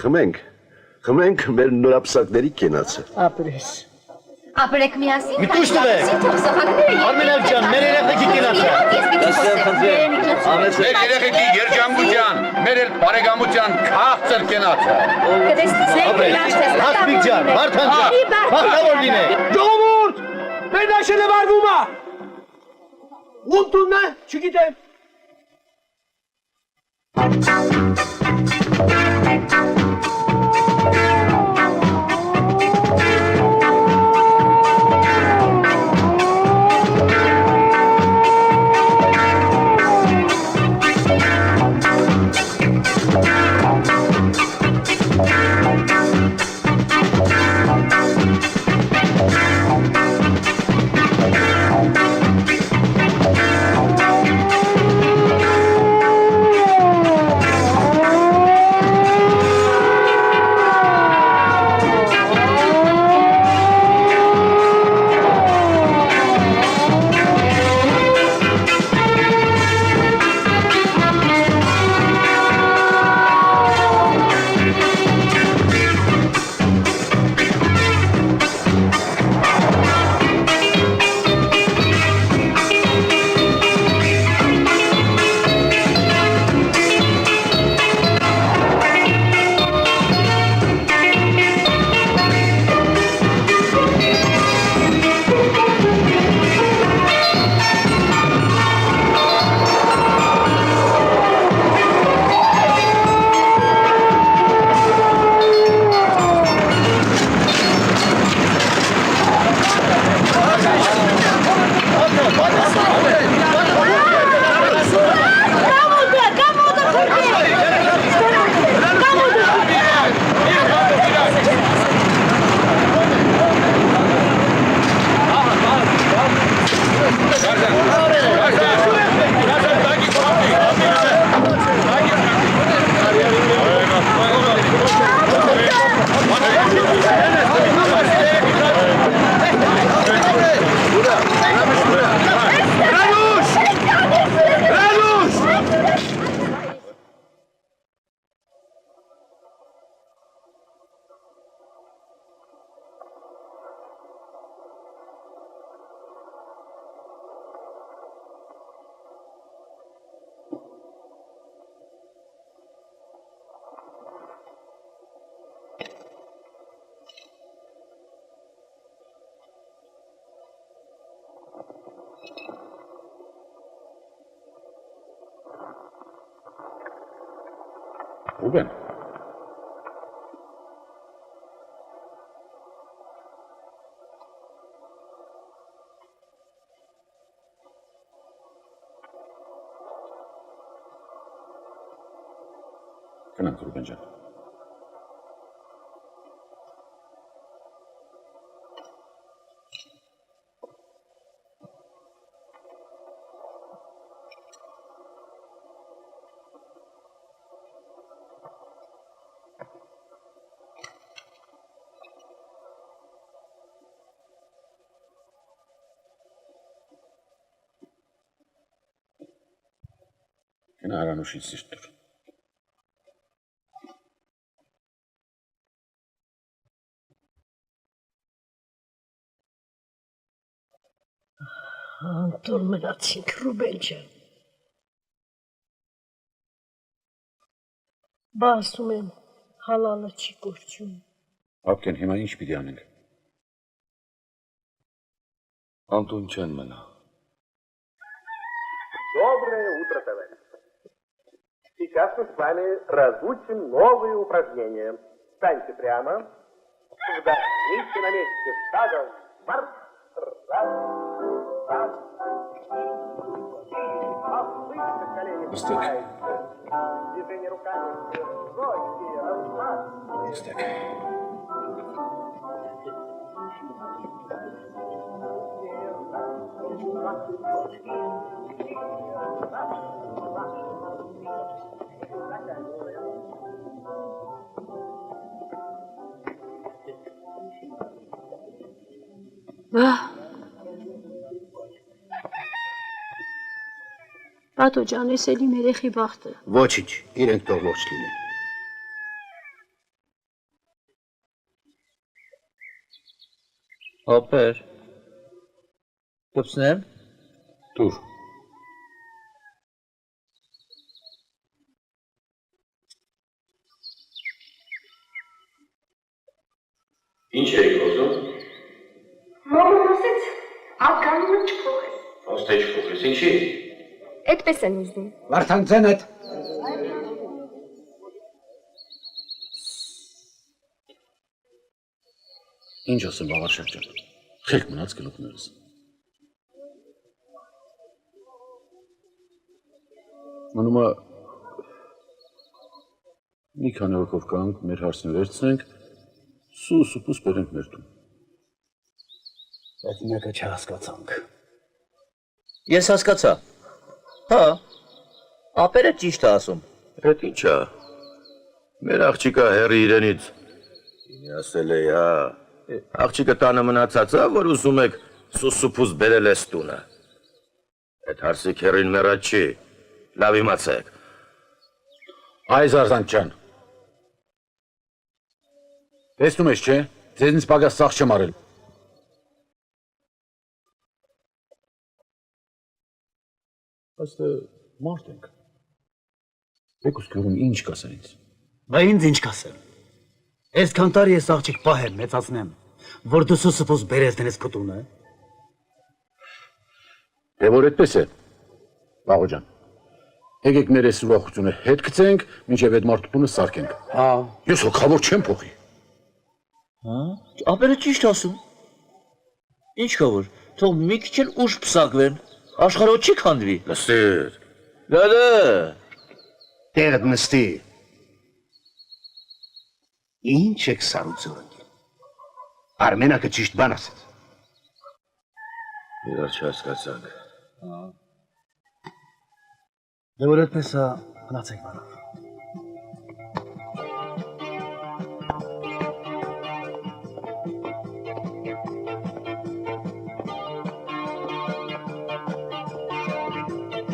Խմենք մեր նորապսակների կենացը։ Ապրես։ Ապրեք միասին։ Մի տուշ տվեք։ Արմենակ ջան, մեր երեխեքի կենացը։ Մեր երեխեքի երջանկության, մեր էլ բարեկամության քաղցր կենացը։ Հասմիկ ջան, Վարդան ջան, բախտավոր լինեք։ Ժողովուրդ, մեր դաշելը վարվում է։ Ո՞ւնտունն է, չգիտեմ։ Ռուբեն։ Գնանք Ռուբեն ջան։ Գնա Արանուշից սիրտ տուր։ Անտոր մնացինք, Ռուբեն ջան։ Բա ասում եմ, հալալը չի կորչում։ Ապկեն, հիմա ինչ պիտի անենք։ Антон չեն մնա։ Доброе утро, товарищи. Сейчас мы с вами разучим новые упражнения. Встаньте прямо. Вдохните на месте. Шагом. Марш. Раз. Раз. Опустите колени. Движение руками. Ноги. Раз. Պատո ջան, ես էլի մեր երեխի բախտը։ Ոչինչ, իրենք թող ողջ լինեն։ Ապեր։ Կպցնեմ։ Դուր։ Ինչ էիք խոսում։ Մաման ասեց, ականունը չփոխես։ Ոստե չփոխես, ինչի։ Այդպես են ուզում։ Վարդան ձենդ։ Ինչ ասեմ Վաղարշակ ջան։ Խելք մնաց գլուխներս։ Մնում է մի քանի օրկով կանք մեր հարցին վերցնենք, սուս բերենք մեր տուն։ Այդ մեկը չհասկացանք։ Ես հասկացա։ Հա։ Ապերը ճիշտ է ասում։ Այդ ինչ է։ Մեր աղջիկը հեռի իրենից։ Ինի ասել է, հա։ Աղջիկը տանը մնացած է, որ ուզում եք սուսուփուս բերել ես տունը։ Այդ հարսի քերին մեռած չի։ Լավ իմացեք։ Այ Զարզանք ջան։ Տեսնում ես, չէ՞, ձեզնից պակաս սաղ չեմ արել։ Աստը մարդ ենք։ Եկուս գյուրում ինչ կասեն ինձ։ Բա ինձ ինչ կասեմ։ Այս կանտարի ես աղջիկ պահեմ, մեծացնեմ, որ դու սուսուփուս բերես դնես քո տունը։ Դե որ այդպես է, Վաղո ջան, եկեք մեր այս ուրախությունը հետ գցենք, մինչև այդ մարդու տունը սարքենք։ Հա։ Ես հոգավոր չեմ փոխի։ Հա։ Ապերը ճիշտ ասում։ Ինչ կա որ, թող մի քիչ էլ ուշ փսակվեն, աշխարհը չի քանդվի։ Լստիր։ Գալը։ Տեղդ նստի։ Ինչ եք սարուցում։ Արմենակը ճիշտ բան ասեց։ Իրար չհասկացանք։ Դե որ այդպես է, մնացեք բարով։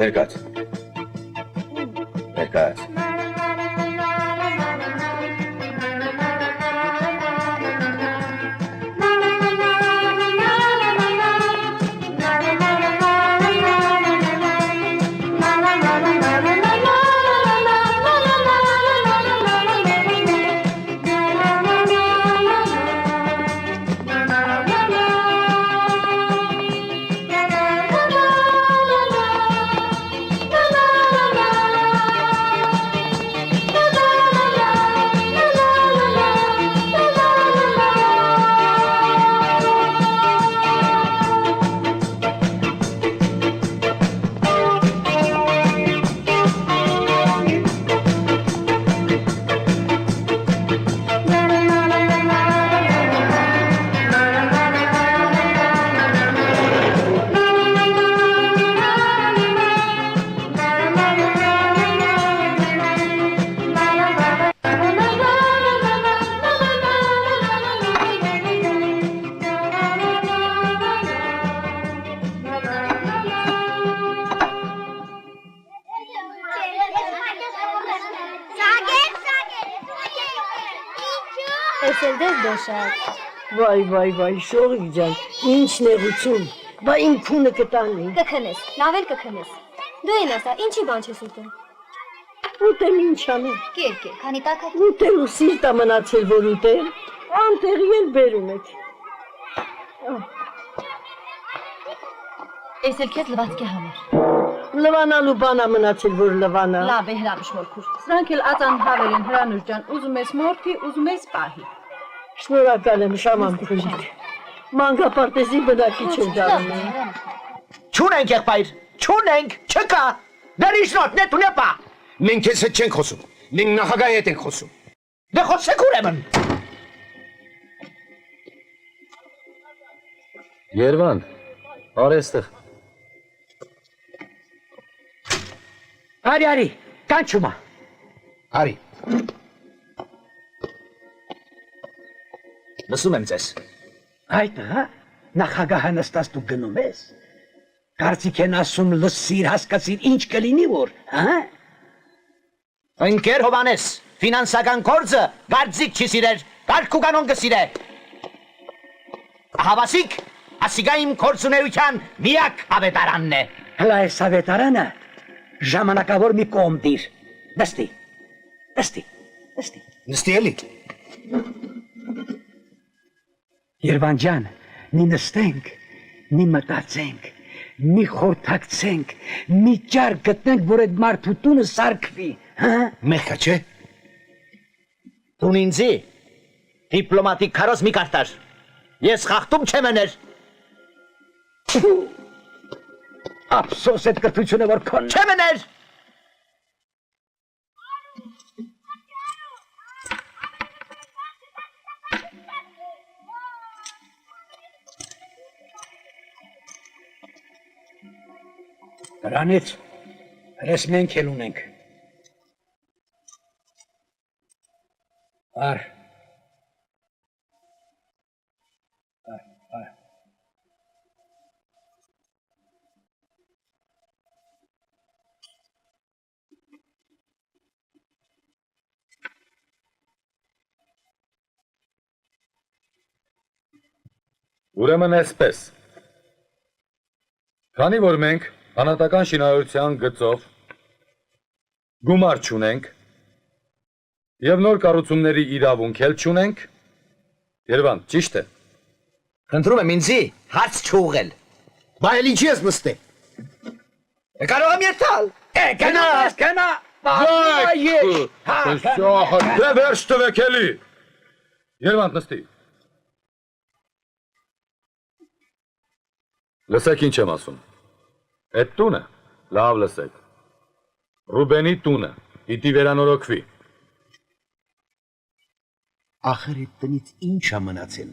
Ներկաց։ Ներկաց։ Վայ, շողիկ ջան, ինչ նեղություն, բա իմ քունը կտանի։ Կքնես, լավ էլ կքնես։ Դու են ասա, ինչի բան չես ուտում։ Ուտեմ ինչ անեմ։ Կեր, քանի տակը։ Ուտել ու սիրտա մնացել, որ ուտեմ, անտեղի էլ բերում եք։ Ես էլ քեզ լվացքի համար։ Լվանալու բանա մնացել, որ լվանա։ Լավ է հրամիշ մորքուր։ Սրանք էլ ածան հավեր են հրանուր ջան, ուզում ես մորքի, ուզում ես պահի։ Շնորհակալ եմ, շաման քույրիկ։ Մանկապարտեզի բնակիչ եմ դառնում։ Չունենք եղբայր, չունենք, չկա։ Դերիշնոտ, նետունեպա։ Մենք քեզ հետ չենք խոսում։ Մենք նախագահի հետ ենք խոսում։ Դե խոսեք ուրեմն։ Երվանդ, արեստեղ։ Արի, կանչումա։ Արի։ Լսում եմ ձեզ։ Այդ հա, նախագահը նստած դու գնում ես։ Կարծիք են ասում լսիր, հասկացիր, ինչ կլինի որ, հա։ Ընկեր Հովանես, ֆինանսական գործը կարծիք չի սիրեր, կարգուկանոն կսիրե։ Հավասիկ, ասիգա իմ կորցուներության միակ ավետարանն է։ Հլա այս ավետարանը ժամանակավոր մի կողմ դիր։ Նստի, նստի, նստի։ Նստի էլի։ Երվան ջան, մի նստենք, մի մտածենք, մի խորթակցենք, մի ճար գտնենք, որ այդ մարդու տունը սարքվի, հա? Մեղքա չէ։ Տուն ինձի, դիպլոմատիկ քարոզ մի կարտար, ես խախտում չեմ էներ։ Ափսոս այդ կրթությունը որ քոն չեմ էներ։ Դրանից հրես մենք էլ ունենք։Ար։ Ուրեմն այսպես։ Քանի որ մենք հանրատական շինարարության գծով գումար չունենք եւ նոր կառուցումների իրավունք էլ չունենք, Երևան, ճիշտ է։ Խնդրում եմ ինձի հարց չուղղել։ Բա էլ ինչի ես նստե։ Կարող եմ երթալ։ Գնա։ Դե վերջ տվեք էլի։ Երևան, նստի։ Լսեք ինչ եմ ասում։ Այդ տունը, լավ լսեք, Ռուբենի տունը, իտի վերանորոգվի։ Ախր այդ տնից ինչ է մնացել,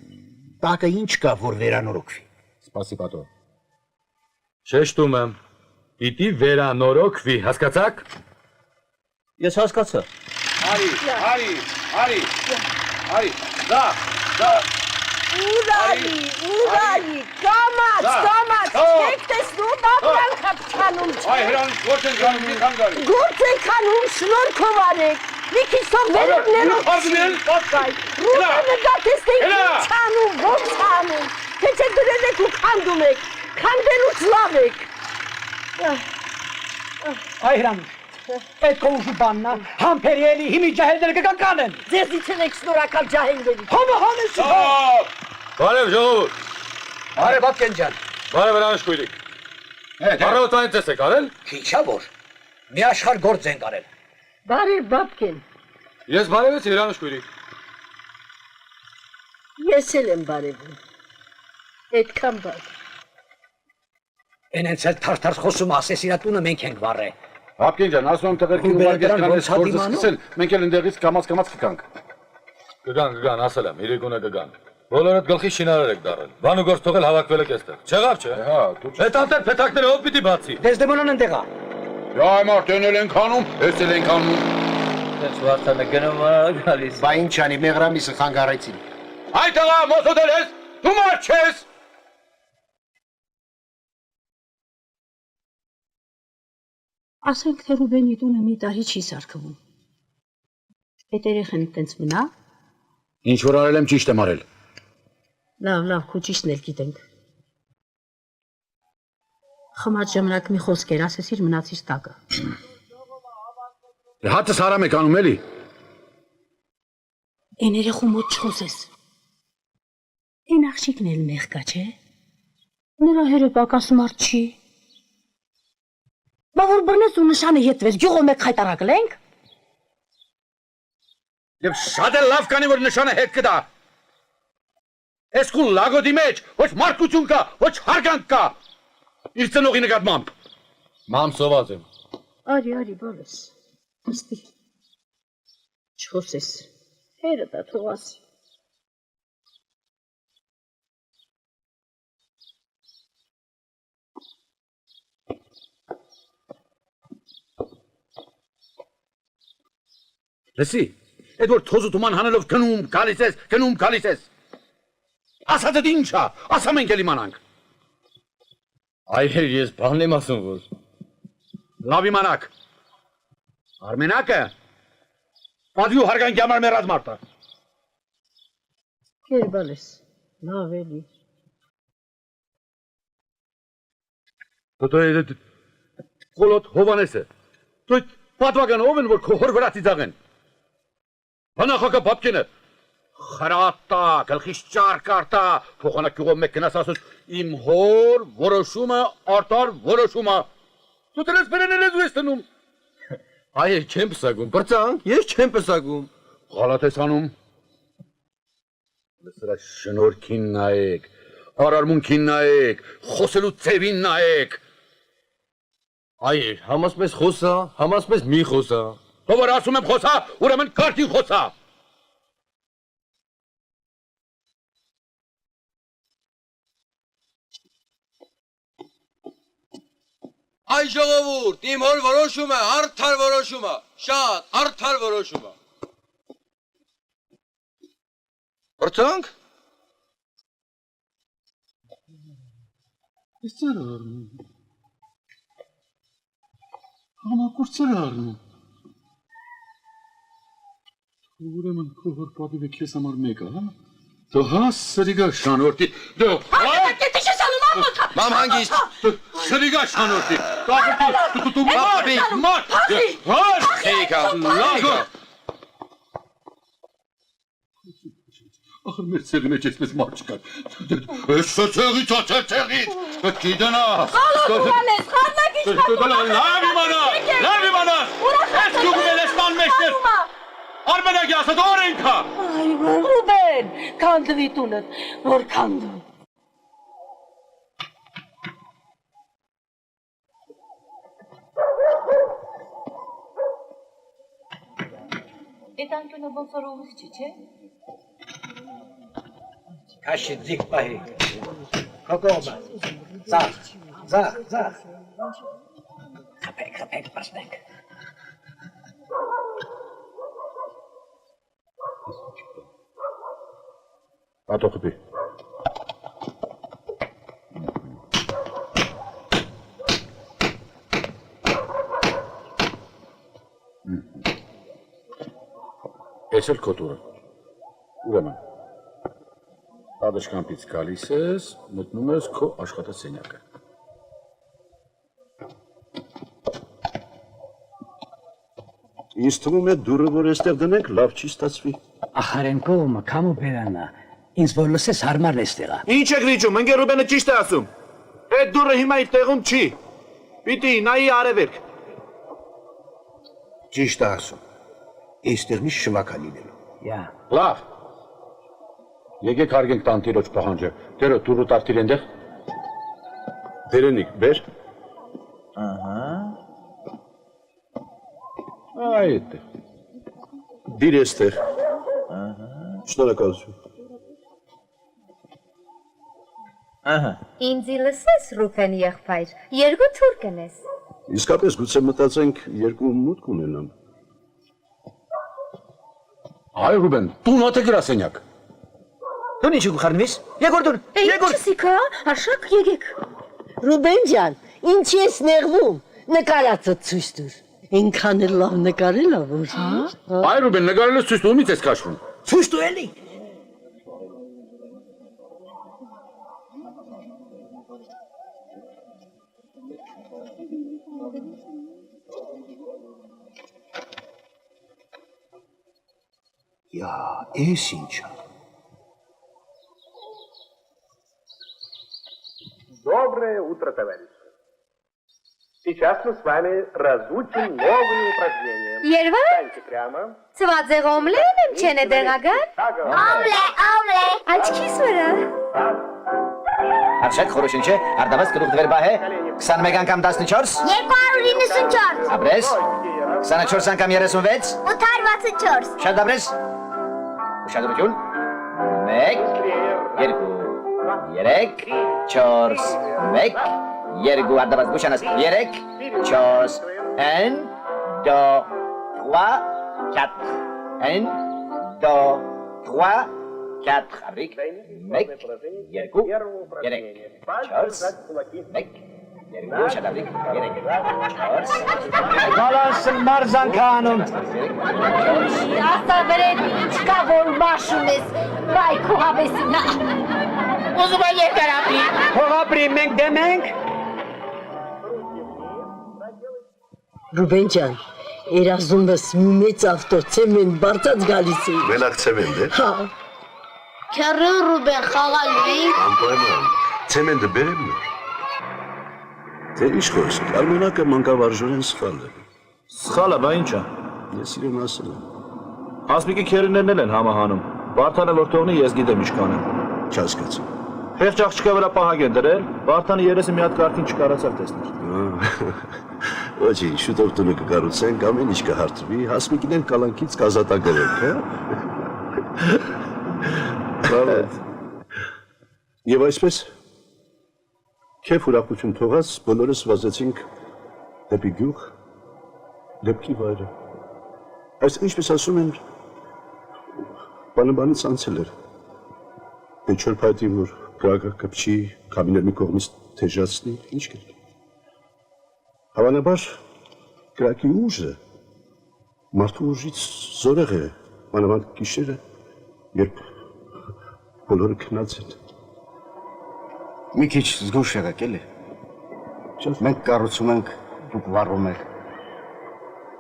տակը ինչ կա, որ վերանորոգվի։ Սպասի պատո։ Շեշտում եմ, իտի վերանորոգվի, հասկացաք։ Ես հասկացա։ Արի, դա։ Ուրալի, կամաց, չեք տեսնում ապրանք հապչանում չէ։ Այ հրանից գործ են գանում մի խանգարի։ Գործ եք անում, շնորհքով արեք։ Մի քիչ թող վերևներով Ռուբենը դա տեսնեք ինչ անում, ոնց անում։ Թե չէ դրել եք ու քանդում եք, քանդելուց լավ եք։ Այրամ, այդ կողու բաննա, համպերի էլի հիմի ջահելները կկանկանեն։ Ձեզի չնեք շնորհակալ ջահելների։ Համը հանեսի։ Բարև ժողովուրդ։ Բարև Բաբկեն ջան։ Բարև հրանշկույրիկ։ Առավոտվանից ես եք արել։ Քիչա որ, մի աշխարհ գործ ենք արել։ Բարև Բաբկեն։ Ես բարևեցի հրանշկույրիկ։ Ես էլ եմ բարևում։ Այդքան բար։ Էնենց էլ թարթար խոսում ասես իրա տունը մենք ենք վառե։ Հապկին ջան, ասում եմ տղերքին ուղարկես կանես գործը սկսել, մենք էլ ընդեղից կամաց կգանք։ Կգան, ասել եմ, իրիկունը կգան։ Բոլորդ գլխի շինարար եք դարել։ Բան ու գործ թողել հավաքվել եք այստեղ։ Չեղավ չէ։ Հա, դու Այդ անտեր փեթակները ով պիտի բացի։ Դեզդեմոնան ընդեղա։ Այ մարդեն էլ ենք անում, ես էլ ենք անում։ Ես վարտանը գնում գալիս։ Բա ինչ անի մեղրամիսը խանգարեցին։ Այ տղա, մոսոդել ես, դու մարդ չես։ Ասենք թե Ռուբենի տունը մի տարի չի սարքվում։ Այդ երեխան տենց մնա։ ինչ որ արել եմ ճիշտ եմ արել։ Լավ, քո ճիշտն էլ գիտենք։ Խմած ժամանակ մի խոսքեր ասեցիր մնացիր տակը։ Հատս հարամ եք անում էլի։ Այն երեխու մոտ չխոսես։ Այն աղջիկն էլ մեղքա չէ։ Նրա հերը պակաս մարդ չի։ Բա որ բնես ու նշանը հետվես, գյուղը մեկ խայտարակլենք։ Եվ շատ է լավ կանի, որ նշանը հետ կդա։ Ես կու լագոդի մեջ, ոչ մարդկություն կա, ոչ հարգանք կա։ Իր ծնողի նկատմամբ։ Մամ սոված եմ։ Արի, բոլես։ Աստի։ Չխոսես։ Հերը դա թող ասի։ Լսի, այդ որ թոզու թուման հանելով գնում, գալիս ես։ Ասածդ ինչա, ասա մենք էլ իմանանք։ Այ ես բան եմ ասում որ։ Լավ իմանաք։ Արմենակը պատվի ու հարգանքի համար մեռած մարդ է։ Կեր բալես, լավ էլի, Դու Խոլոտ Հովանեսը։ Դու պատվական ով են որ քո հոր վրա ծիծաղեն։ Բանախակը բաբկինը։ Խրատա, գլխից ճար կարտա, փոխանակյուղով մեկ գնաս ասոց իմ հոր որոշումը արտար որոշումը։ Դու դրես բերել ես ու ես տնում։ Այ ես չեմ պսակում, բրծան, ես չեմ պսակում։ Ղալատ ես անում։ Սրա շնորհքին նայեք, արարմունքին նայեք, խոսելու ծևին նայեք։ Այ համասպես խոսա, համասպես մի խոսա։ Ով որ ասում եմ խոսա, ուրեմն կարգին խոսա։ Այ ժողովուրդ, իմ հոր որոշումը, արդար որոշումը, շատ արդար որոշումը։ Բրծանք։ Էստեր արնում։ Համակուրցեր արնում։ Ուրեմն քո հոր պատիվը քեզ համար մեկը, հա։ Դու հա սրիգա շանորտի, դու Մամ հանգիստ։ սրիգա շանորտի, դու մարդ, Խեյքա, լագո։ ախր մեր ցեղի մեջ էսպես մարդ չկա։ Էս ցեղից, ցեղից, պետք է դնաս։ Հովանես, խառնակի Լավ իմանաս, ես դու գլեստան մեջտեր։ Արմենագի ասած օրենքա։ Այ Ռուբեն, քանդվի տունդ, որ քանդու։ Այդ անկյունը ոնց որ ուղիղ չի, չէ՞։ Քաշի ձիգ պահի։ Կոկոմա։ Զախ։ Խփեք, պաշտեք։ Ատոխպի։ Ես էլ քո տուրը։ Ուրեմն Ադաշկամպից գալիս ես, մտնում ես քո աշխատասենյակը։ Ինձ թվում է դուրը, որ այստեղ դնենք, լավ չի ստացվի։ Ախարենկովը կամու բերանա, ինձ որ լսես հարմար էստեղա։ Ինչ եք վիճում, ընկեր Ռուբենը ճիշտ է ասում։ Այդ դուրը հիմա իր տեղում չի։ Պիտի նայի արևերք։ Ճիշտ է ասում։ Այստեղ մի շվակա լինելու։ Լավ։ Եկեք հարգենք տանտիրոջ պահանջը։ Տերը դուրը տարտիր ենդեղ։ Բերենիկ, բեր։ Այդ է։ Դիր էստեղ։ Շնորհակալություն։ Ինձ լսես Ռուբեն եղբայր, երկու թուրք ես։ Իսկապես գուցե մտածենք երկու մուտք ունենան։ Այ Ռուբեն, տուն ատե գրասենյակ։ Դու ինչ գխարնվիս։ Եկոր դուն, եկոր։ Չսիկա, արշակ եկեք։ Ռուբեն ջան, ինչ ես նեղվում, նկարածը ցույց տուր։ Ինքան էլ լավ նկարել ա որ։ Այ Ռուբեն, նկարելս ցույց տու, մի՞ց ես քաշվում։ Ցույց տու էլի։ Յա, էս ինչա։ Доброе утро, товарищи. Сейчас мы с вами разучим новые упражнения. Երվա, Встаньте прямо. ծվածեղ օմլեն եմ չեն է դեղագան։ Шагом. Աչքիս վրա։ Արշակ խորոշին չէ, արդավաս կրուղ դվեր բահ է, 21 անգամ 14, 294, ապրես, 24 անգամ 36, 864, շատ ապրես, ուշադրություն, 1, 2, 3, 4, 1, 2, արդավաս գուշանաս, 3, 4, 1, 2, 3, 4, 1, 2, 3, 4, abric, mec, yerku, yerek, chors, mec, yerku, shadabric, yerek, chors, Բալանսն մարզանքանում։ Ասա վրեն ինչ կա որ մաշում ես, վայ քո հավեսինա։ Ուզում է երկար ապրի։ Թող ապրի, մենք դեմ ենք։ Ռուբեն ջան, երազումս մի մեծ ավտո ցեմենտ բարձած գալիս է։ Մենակ ցեմենտ է։ Հա։ Քեռը Ռուբեն խաղալու։ Անպայման։ Ցեմենտը բերեմ նոր։ Թե ինչ խոսք, արմոնակը մանկավարժորեն սխալ է։ Սխալը, բա ինչա։ Ես իրեն ասել եմ։ Հասմիկի քերիներն էլ են համահանում։ Վարդանը որ թողնի, ես գիտեմ ինչ կանեմ։ Չհասկացա։ Խեղճ աղջկա վրա պահակ են դրել, Վարդանը երեսը մի հատ կարգին չկարացավ տեսնել։ Ոչինչ, շուտով տունը կկառուցենք, ամեն ինչ կհարթվի, Հասմիկին էլ կալանքից կազատագրենք, հա։ Բավարար։ Եվ այսպես քեֆ ուրախություն թողած բոլորս վազեցինք դեպի գյուղ, դեպքի վայրը։ Այս ինչպես ասում են, բանից անցել էր։ Դե չոր փայտին, որ գրակը կպչի, կամիներ մի կողմից թեժացնի, ինչ կերկի։ Հավանաբար գրակի ուժը մարդու ուժից զորեղ է, մանավանդ գիշերը, երբ բոլորը քնած են։ Մի քիչ զգուշ եղեք, էլի։ Մենք կառուցում ենք, դուք վառում եք։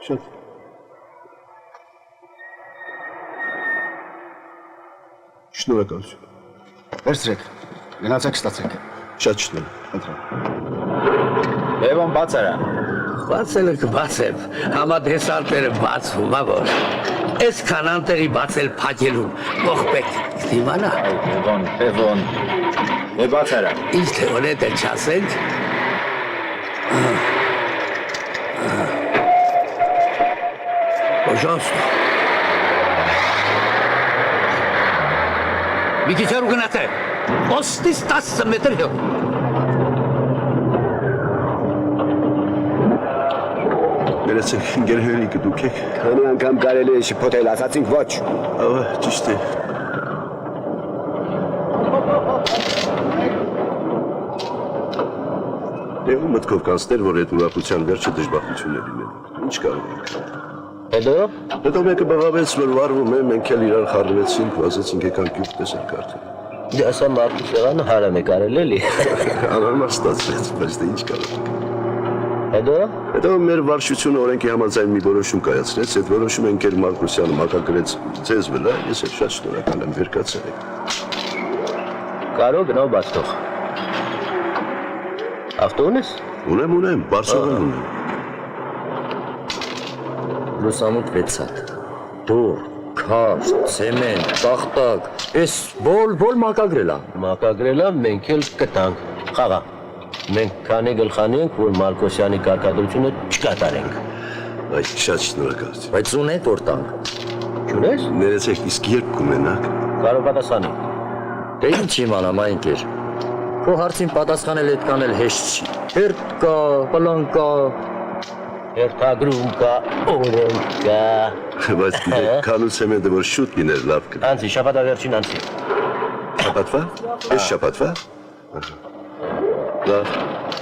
Շատ։ Շնորհակալություն։ Վերցրեք, գնացեք ստացեք։ Շատ շնորհ։ Ընտրեք։ Լևոն բաց արա։ Բացելը կբացեմ, համադեսարտերը բացվում, որ այս կանանտերի բացել փակելուն ողբեք դիմանա։ Լևոն, բաց արա։ Ինչ թեոնետ է չասենք։ Պոժանստ։ Մի քիչ հեռու գնացեք, ոստից 10 մետր հեռու։ Ներեցեք, ինգերհերիկը դուք եք։ Քանի անգամ կարելի է շփոթել, ասացինք ոչ։ Ահա, ճիշտ է։ Դե ու մտքով կանցներ, որ այդ ուրախության վերջը դժբախտություն է լինելու։ Ինչ կարող ենք։ Հետո մեկը բղավեց, որ վարվում է, մենք էլ իրար խառնվեցինք, վազեցինք եկան գյուղ տեսել կարդել։ Դե ասա մարդու սեղանը հարամ է կարել էլի։ Անարմար ստացվեց, բայց դե ինչ կարող ենք։ Հետո մեր վարչությունը օրենքի համաձայն մի որոշում կայացրեց, այդ որոշումը ընկեր Մարկոսյանը մակագրեց ձեզ վրա, ես էլ շատ շնորհակալ եմ, վերկացել եք։ Կարող գնով բաց թող։ Ավտո ունես։ Ունեմ, բարձրորեն ունեմ։ Լուսամուտ 6 հատ։ Դոր, քաշ, ցեմենտ, տախտակ, էս բոլ մակագրել է։ Մակագրել է, մենք էլ կտանք։ Խաղա։ Մենք քանի գլխանենք, որ Մարկոսյանի կարգադրությունը չկատարենք։ Այդ շատ շնորհակալություն։ Բայց ունեք որ տանք։ Չունես։ Ներեցեք, իսկ երբ կունենաք։ Կարող պատասխանի։ Դե ինչ իմանամ այն կեր։ Քո հարցին պատասխանել այդքան էլ հեշտ չի։ Հերթ կա, պլան կա, հերթագրում կա, օրենք կա։ Բայց գիտեք, քանու ցեմենտը որ շուտ լիներ լավ կլինի։ Անցի, շաբաթա վերջին անցի։ Շաբաթվա։ Լավ,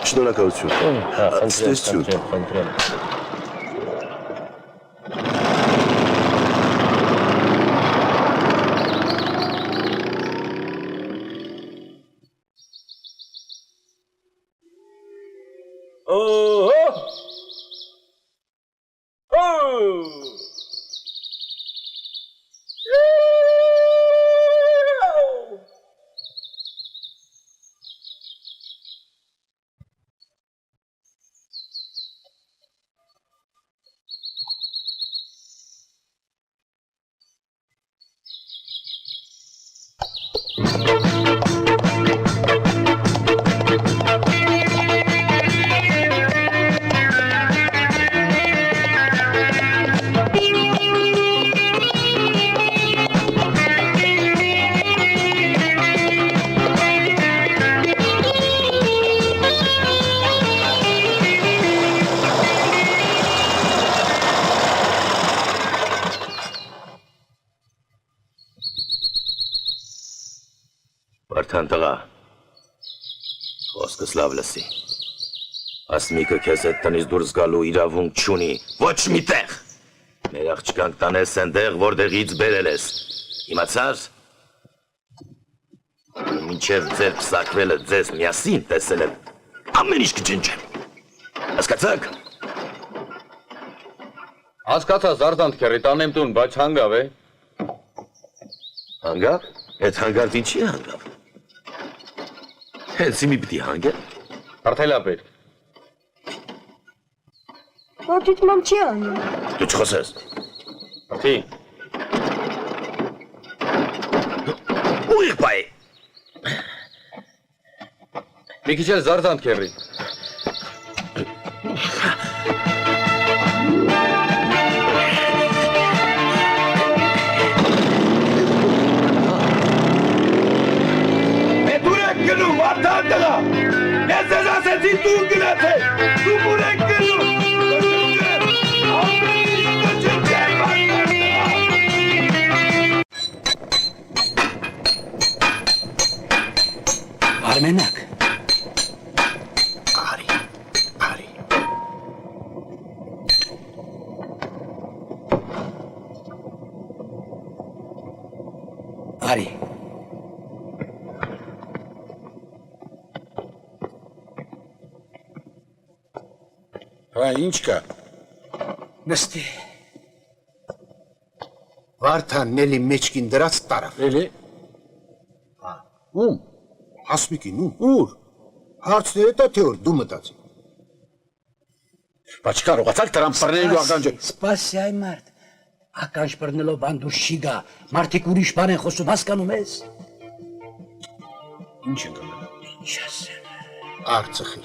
շնորհակալություն։ Խնդրեմ։ Վարդան տղա, խոսքս լավ լսի, ասմիկը կեզ էդ տնից դուրս գալու իրավունք չունի, ոչ մի տեղ, մեր աղջկանք տանես ենտեղ, որտեղից բերել ես, իմացար, մինչև ձեր պսակվելը ձեզ միասին տեսել եմ, ամեն ինչ կջնջեմ, հասկացաք, Հասկացա զարդանտ քերի տանեմ տուն, բայց հանգավ է։ Հանգավ։ Այդ հանգարտ ինչի հանգավ։ Հենց իմի պիտի հանգե։ Արդելապեր։ Ոտիտ մամ չի անում։ Դու չխոսես։ Արդի։ Ուղիղ բայ։ Մի քիչ էլ զարդանտ քերի։ Արմենակ։ Արի։ Արի։ Հա, ինչ կա։ Նստի։ Վարդանն էլի մեջքին դրած տարավ։ Էլի։ Ում։ Հասմիկին ուր։ Հարցները դա թե որ դու մտածի։ Բայց կարողացաք դրան բռնելու ականջը։ Սպասի այ մարդ։ Ականջ բռնելով բան դուրս չի գա։ Մարդիկ ուրիշ բան են խոսում, հասկանում ես։ Ինչ են կամենում։ Ինչ ասեմ։ Արցախի։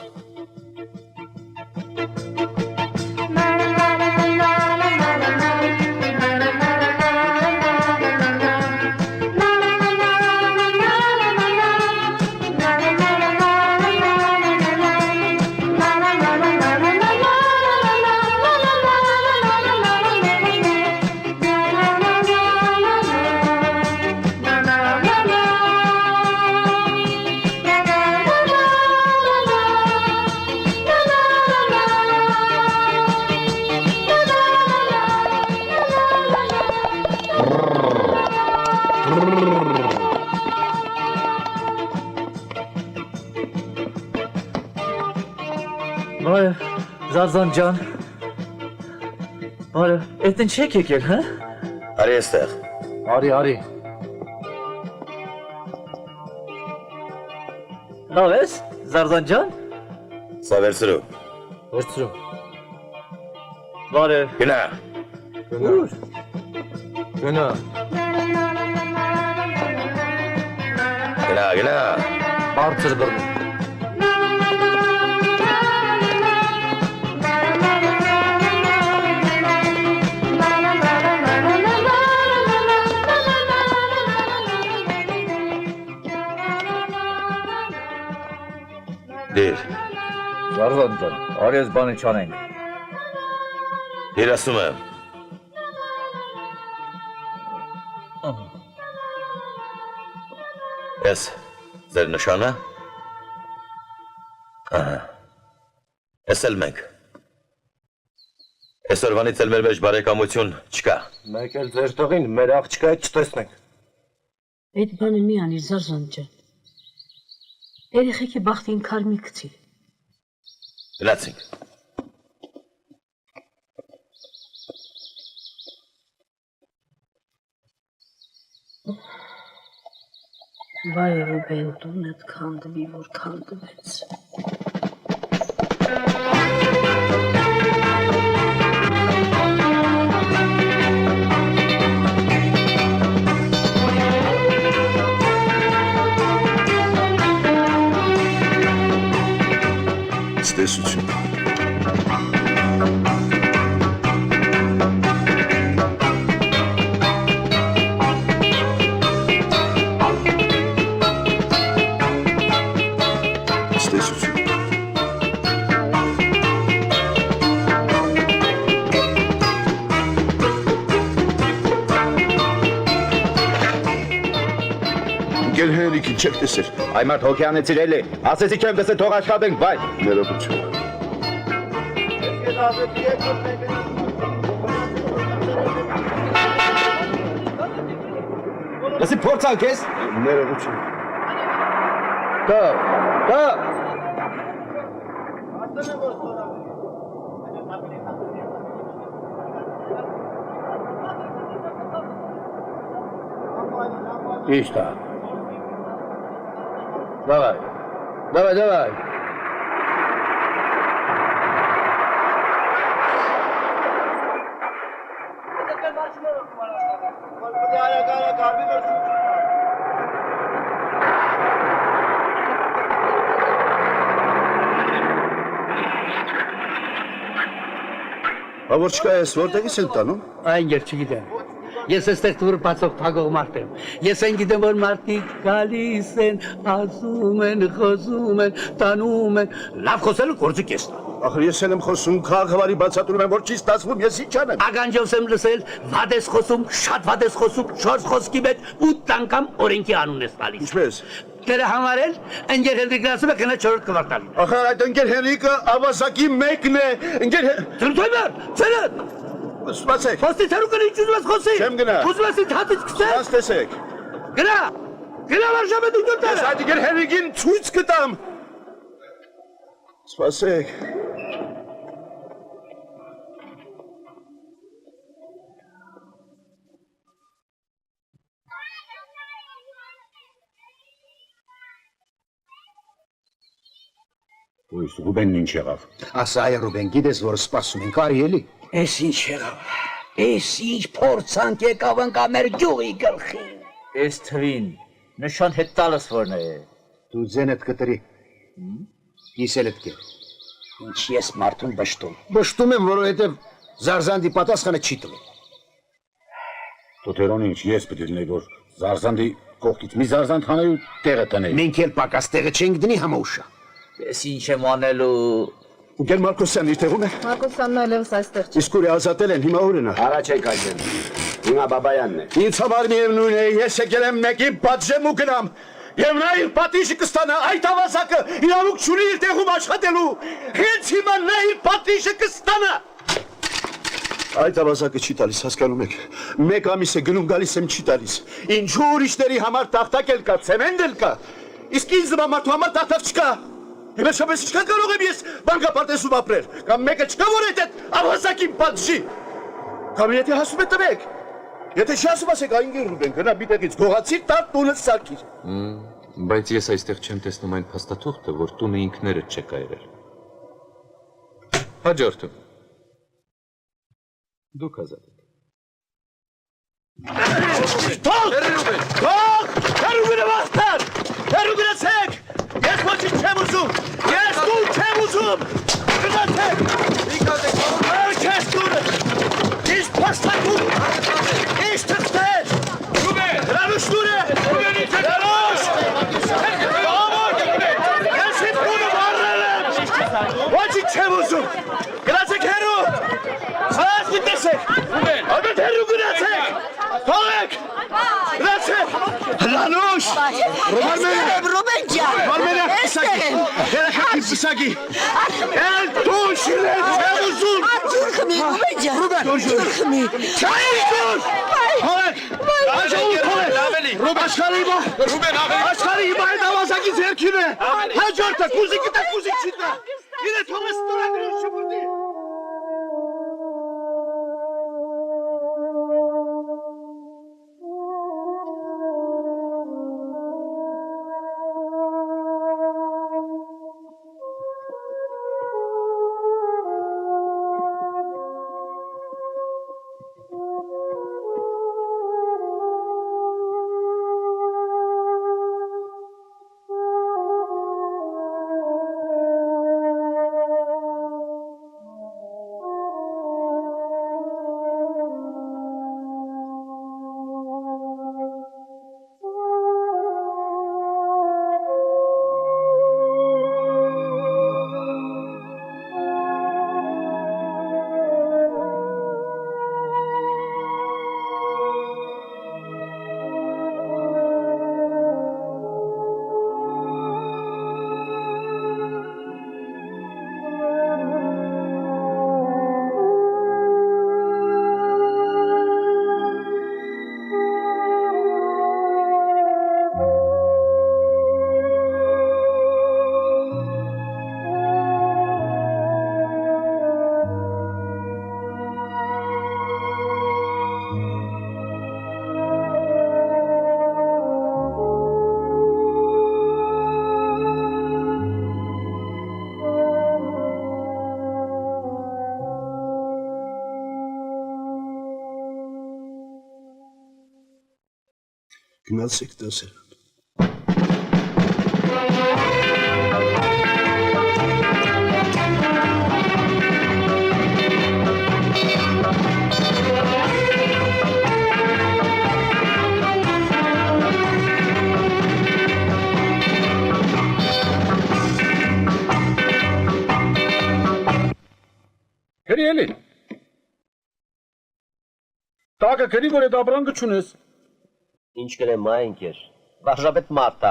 Զարզան ջան։ Բարը, այդ ինչ եք եկել, հա։ Արի այստեղ։ Արի։ Լավ ես, Զարզան ջան։ Սա վերցրու։ Վերցրու։ Բարը։ Գնա։ Ուր։ Գնա։ Գնա։ Բարձր բռնի։ Դեր։ Զարզան ջան, արի ես բանը չանենք։ Երասում եմ։ Ես ձեր նշանը։ Ահա։ Ես էլ մենք։ Այսօրվանից էլ մեր մեջ բարեկամություն չկա։ Մեկ էլ ձեր տղին մեր աղջկա հետ չտեսնենք։ Այդ բանը մի անիր Զարզան ջան։ Երեխեքի բախտին քար մի գցի։ Գնացինք։ Վայ Ռուբեն, տունդ քանդվի, որ քանդվեց։ Ստեսություն։ Գել հերիքի չեք տեսել։ Այ մարդ հոգյանեցիր էլի։ Ասեցի չեմ տեսել, թող աշխատենք, բայ։ Ներողություն։ Լսի փորձանք ես։ Ներողություն։ Կա։ Ճիշտ է։ Давай։ Բավոր չկա ես, որտեղից են տանում։ Այն գեր չգիտեմ։ Ես էստեղ դուր բացող փագող մարդ եմ։ Ես այն գիտեմ, որ մարդիկ գալիս են, ասում են, խոսում են, տանում են։ Լավ խոսելու գործը կեսն է։ Ախր ես էլ եմ խոսում, քաղաքավարի բացատրում եմ, որ չի ստացվում, ես ինչ անեմ։ Ագանջովս եմ լսել, վատ ես խոսում, շատ վատ ես խոսում, 4 խոսքի մեջ 8 անգամ օրենքի անուն ես տալիս։ Ինչպես։ Դերը համարել, ընկեր Հենրիկն ասում է գնա 4-րդ կվարտալին։ Ախր այդ ընկեր Հենրիկը ավազակի մեկն է, ընկեր Դրդոյմար, ցելը։ Սպասեք։ Խոստի թերու կնի ինչ ուզում ես խոսի։ Չեմ գնա։ Ուզում ես ինձ հատից քսել։ Դաս տեսեք։ Գնա վարժամետ ու դուրտերը։ Ես այդ ընկեր Հենրիկին ցույց կտամ։ Սպասեք։ Ույս Ռուբենն ինչ եղավ։ Ասա այ Ռուբեն, գիտես որ սպասում ենք, արի էլի։ Էս ինչ եղավ։ Էս ինչ փորձանք եկավ ընկա մեր գյուղի գլխին։ Էս թվին նշան հետ տալս որն է։ Դու ձենդ կտրի։ Իսել էդ կե։ Ինչ ես մարդուն բշտում։ Բշտում եմ, որովհետև Զարզանդի պատասխանը չի տվել։ Տոթերոնը ինչ ես պետք է լինեի, որ Զարզանդի կողքից մի Զարզանդ հանեի ու տեղը տնեի։ Մենք էլ պակաս տեղը չենք դնի համաուշա։ Ես ինչ եմ անելու։ Ուգել Մարկոսյանն իր տեղում է։ Մարկոսյանն այլևս այստեղ չի։ Իսկ ուր ազատել են, հիմա ուր են։ Առաջ եք այժմ։ Հիմա Բաբայանն է։ Ինձ համար միևնույն է, ես եկել եմ մեկի պատժեմ ու գնամ։ Եվ նա իր պատիժը կստանա, այդ ավազակը իրավունք չունի իր տեղում աշխատելու։ Հենց հիմա նա իր պատիժը կստանա։ Այդ ավազակը չի տալիս, հասկանում եք։ Մեկ ամիս է գնում գալիս եմ չի տալիս։ Ինչու ուրիշների համար տախտակ էլ կա, ցեմենտ էլ կա։ Իսկ ինձ մարդու համար տախտակ չկա։ Վերջապես ինչքան կարող եմ ես բանկապարտեզում ապրել, կամ մեկը չկա որ այդ ավազակին պատժի։ Կամ եթե հասում է տվեք։ Եթե շասում ասեք այն գերուբեն, գնա մի տեղից գողացիր, տար տունը սարքիր։ Բայց ես այստեղ չեմ տեսնում այն փաստաթուղթը, որ տունը ինքներդ չեք այրել։ Հաջորդը։ Դուք ազատ եք։ Հերուբենը վաստար, հերուբենացեք, ես ոչինչ չեմ ուզում, ես տուն չեմ ուզում, գնացեք, քեզ տունը, ինչ փաստաթուղթ, ինչ թղթեր, հրանուշ տուն է, հրանուշ, ես իմ տունը վառել եմ, ոչինչ չեմ ուզում, գնացեք հերու, սաս մի տեսեք, ամեն հերու գնացեք, թողեք, գնացեք, հրանուշ, Ռուբեն ջան, Մարմենը պսակի, երեխաքի պսակի, էլ տուն շիրել չեմ ուզում, ջուր խմի, Ռուբեն ջան, ջուր խմի, չայի տուն, հորեք, աջողում հորեք, աշխարի հիմա այդ ավազակի ձերքին է, հաջորդը, կուզի կտա, կուզի չիտա, իրե թողես տուրագրին շպրդի, Գնացեք դասեր։ Քերի էլի։ Տակը քերի որ այդ ապրանքը չունես։ Ինչ կրեմ այնքեր։ Վարժապետ Մարտա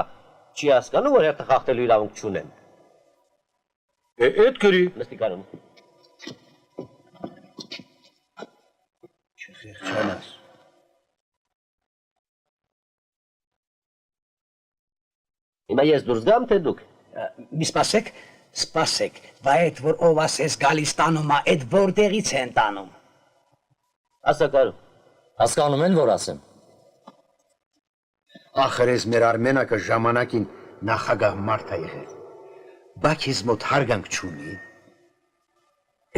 չի հասկանում որ հետը խախտելու իրավունք չունեմ։ Այդ քերի։ Նստի կարում։ Չխեղճանաս։ Հիմա ես դուրս գամ թե դուք։ Մի սպասեք, վայ այդ որ ով ասես գալիս տանում, այդ որտեղից են տանում։ Ասա կարում։ Հասկանում են որ ասեմ։ Ախր ես մեր Արմենակը ժամանակին նախագահ մարդ է եղել։ Բա քեզ մոտ հարգանք չունի։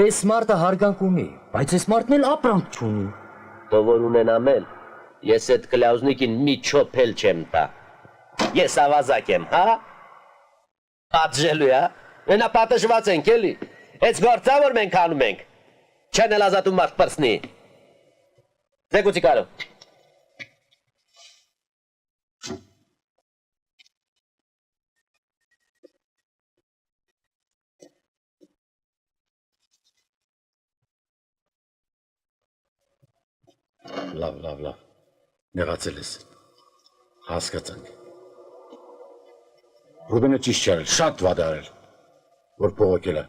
Այս մարդը հարգանք ունի, բայց այս մարդն էլ ապրանք չունի։ Դու որ ունենամ էլ, ես այդ կլաուզնիկին մի չոփել չեմ տա։ Ես ավազակ եմ, հա? Պատժելու, հա? Մենա պատժված ենք, էլի։ Այս գործա որ մենք անում ենք։ Չեն էլ ազատում մարդ պրսնի։ Ձեգուցի կարում։ Լավ։ Նեղացել ես։ Հասկացանք։ Ռուբենը ճիշտ չարել, շատ վատ արել, որ փողոքել է,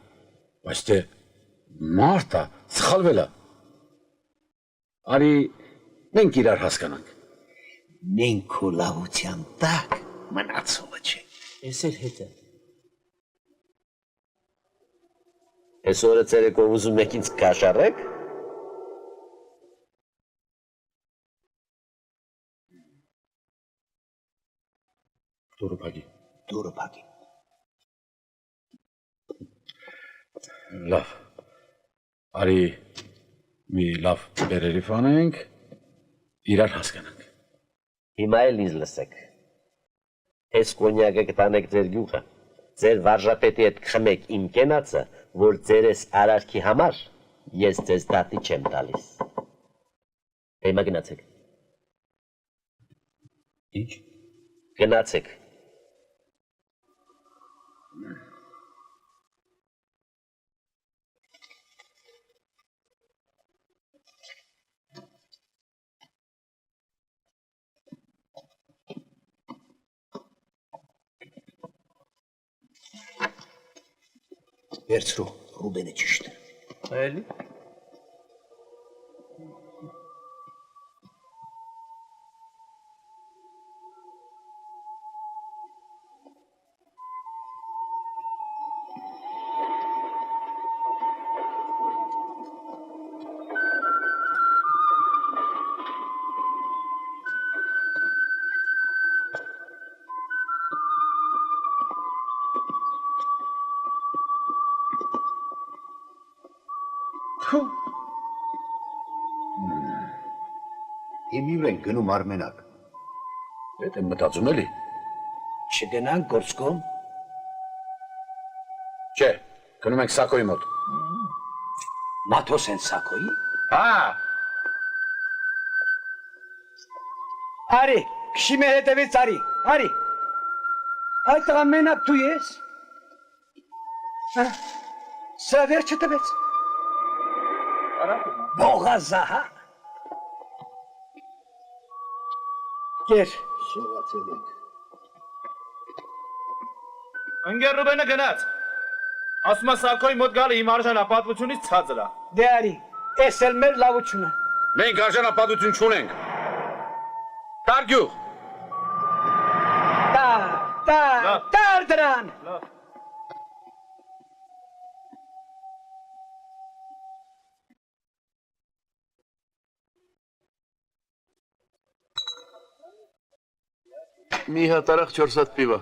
բայց թե մարդը սխալվել է։ Արի մենք իրար հասկանանք։ Մենք քո լավության տակ մնացողը չէ։ Ես էլ հետը։ Այս օրը ցերեկով ուզում եք ինձ կաշառեք։ Դուրը փակի։ Լավ։ Արի մի լավ բերերիվ անենք, իրար հասկանանք։ Հիմա էլ ինձ լսեք։ Այս կոնյակը կտանեք ձեր գյուղը, ձեր վարժապետի հետ կխմեք իմ կենացը, որ ձեր այս արարքի համար ես ձեզ դատի չեմ տալիս։ Հիմա գնացեք։ Ինչ։ Գնացեք։ Վերցրու, Ռուբենը ճիշտ է։ Էլի։ Հիմի են գնում Արմենակ։ Այդ եմ մտածում էլի։ Չգնանք գործկոմ։ Չէ, գնում ենք Սակոյի մոտ։ Մաթոս են Սակոյի։ Հա։ Արի, քշի մեր հետևից արի, արի։ Այդ տղա մենակ դու ես։ Սա վերջը տվեց։ Բողազա, հա։ Գեր։ Շողացել ենք։ Ընկեր Ռուբենը գնաց։ Ասում է Սակոյի մոտ գալը իմ արժանապատվությունից ցածր է։ Դե արի, էս էլ մեր լավությունը։ Մենք արժանապատվություն չունենք։ Տարգյուղ։ Տար դրան։ Մի հատ արախ 4 հատ պիվա։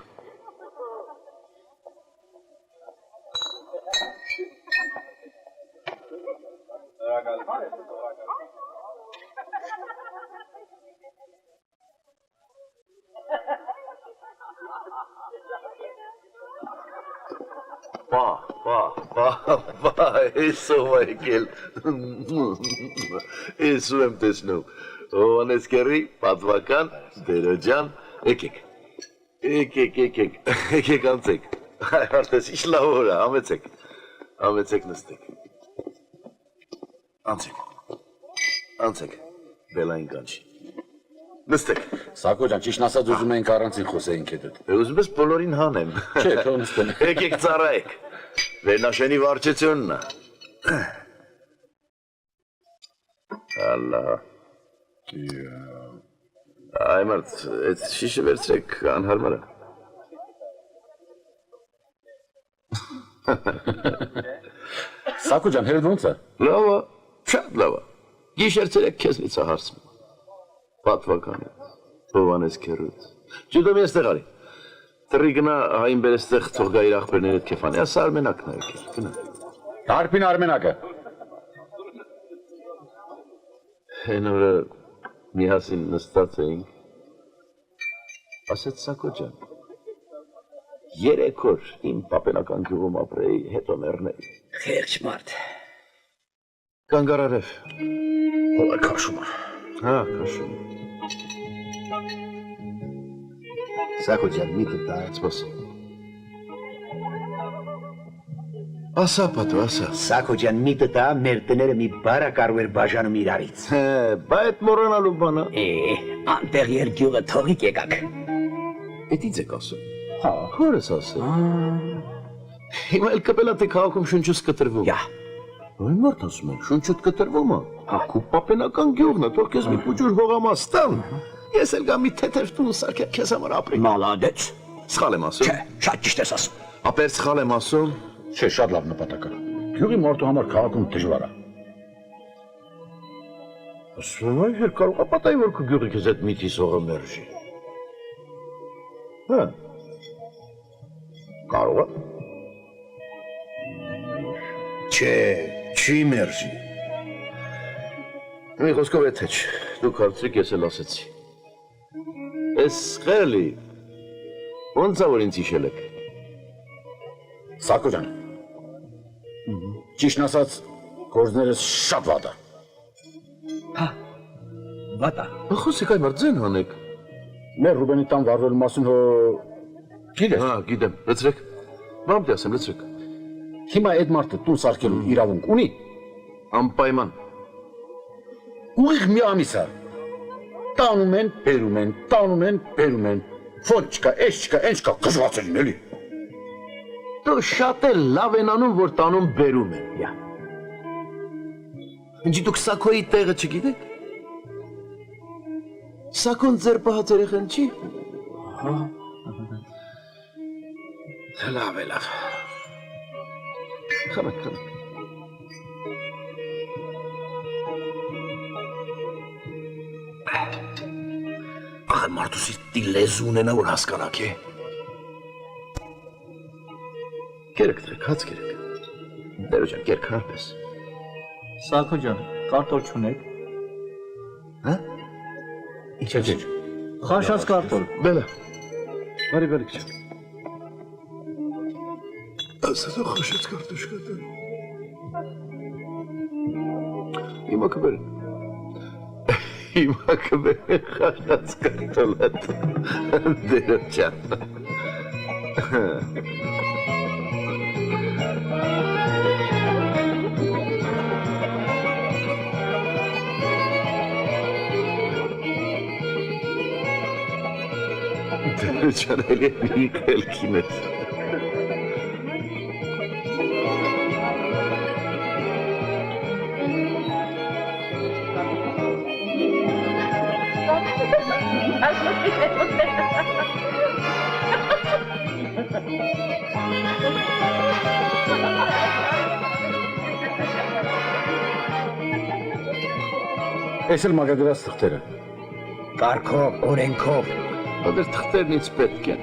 Էսով եկել։ Էսու եմ տեսնում։ Հովանես կերի, պատվական, դերոջան, եկեք։ Եկեք անցեք։ Արդես ինչ լավ օր է, ամեցեք նստեք։ Անցեք, բելային կանչի։ Նստեք։ Սակո ջան, ճիշտ ասած ուզում էինք առանցին խոսեինք հետդ։ Ուզում ես բոլորին հանեմ։ Չէ, թող նստեն։ Եկեք ծառայեք։ Վերնաշենի վարչությունն է։ Ալլա։ Այ մարդ, այդ շիշը վերցրեք, անհարմար է։ Սակո ջան, հերդ ոնց է։ Լավ է, շատ լավ է։ Գիշեր ցերեկ քեզնից է հարցնում։ Պատվականը, Հովանես քերուց։ Ջուդոմ եստեղ արի։ Տրի գնա հային բերեստեղ թող գա իր աղբերները կեֆանի, ասա Արմենակն է եկել, գնա։ Տարփին Արմենակը։ Հեն օրը միասին նստած էինք, ասեց Սակո ջան, 3 օր իմ պապենական գյուղում ապրեի, հետո մեռնեի։ Խեղճ մարդ։ Կանգարարև։ Հո է քաշում է։ Հա, քաշում։ Սակո ջան, միտը տա, սպասի։ Ասա, պատու, ասա։ Սակո ջան, միտը տա, մեր տները մի բարա կարող էր բաժանում իրարից։ Բա այդ մորանալու բանա։ Անտեղ երկյուղը թողիկ եկակ։ Էդից եք ասում։ Հա, հորս ասել։ Հիմա էլ կպելա թե քաղաքում շունչուս կտրվում։ Յա։ Ոյ մարդ ասում են, շունչուտ կտրվում է։ Քու պապենական գյուղն է, թող քեզ մի փուջուր հողամաս տան։ Ես էլ գա մի թեթև տուն սարքեմ քեզ համար ապրի։ Մալադեց։ Սխալ եմ ասում։ Չէ, շատ ճիշտ ես ասում։ Ապեր սխալ եմ ասում։ Չէ, շատ լավ նպատակ է։ Գյուղի մարդու համար քաղաքում դժվար է։ Ասում եմ, հեր կարող է պատահի, որ քո գյուղի քեզ այդ միտիս հողը մերժի։ Հա։ Կարող է։ Չէ, չի մերժի։ Մի խոսքով է թե չէ, դուք հարցրիք ես էլ ասեցի։ Ես խելի, ոնց է որ ինձ հիշել եք։ Սակո ջան, ճիշտ ասած, գործներս շատ վատ է։ Հա, վատ է։ Խոսեք այ մարդ ձեն հանեք։ Մեր Ռուբենի տան վարվելու մասին հո գիտես։ Հա, գիտեմ, լցրեք։ Բամտի ասեմ, լցրեք։ Հիմա այդ մարդը տուն սարքելու իրավունք ունի։ Անպայման։ Ուղիղ մի ամիս է։ Տանում են, բերում են, տանում են, բերում են։ Ֆոն չկա, էս չկա, այն չկա, կզված են էլի։ Դու շատ էլ լավ են անում, որ տանում բերում են։ Յա։ Ինչի դուք Սակոյի տեղը չգիտեք։ Սակոն ձեր պահած երեխան չի։ Լավ է, լավ։ Խմեք, խմեք։ Ախր մարդուսի լեզու ունենա, որ հասկանաք է։ Կերեք դրեք, հաց կերեք։ Դերո ջան, կերք հարպես։ Սակո ջան, կարտոլ չունեք։ Հա? Չէ, չէ։ Խաշած կարտոլ։ Բելա։ Բարի բարի քիչ։ Ասա դու խաշած կարտոշկա դու։ Հիմա կբեր։ Հիմա կբեր խաշած կարտոլը։ Դերո ջան։ Չարելի մի կելքին ես։ Ես էլ մագագրած թղթերը։ Կարգով, օրենքով։ Ադեր թղթերն ինձ պետք են։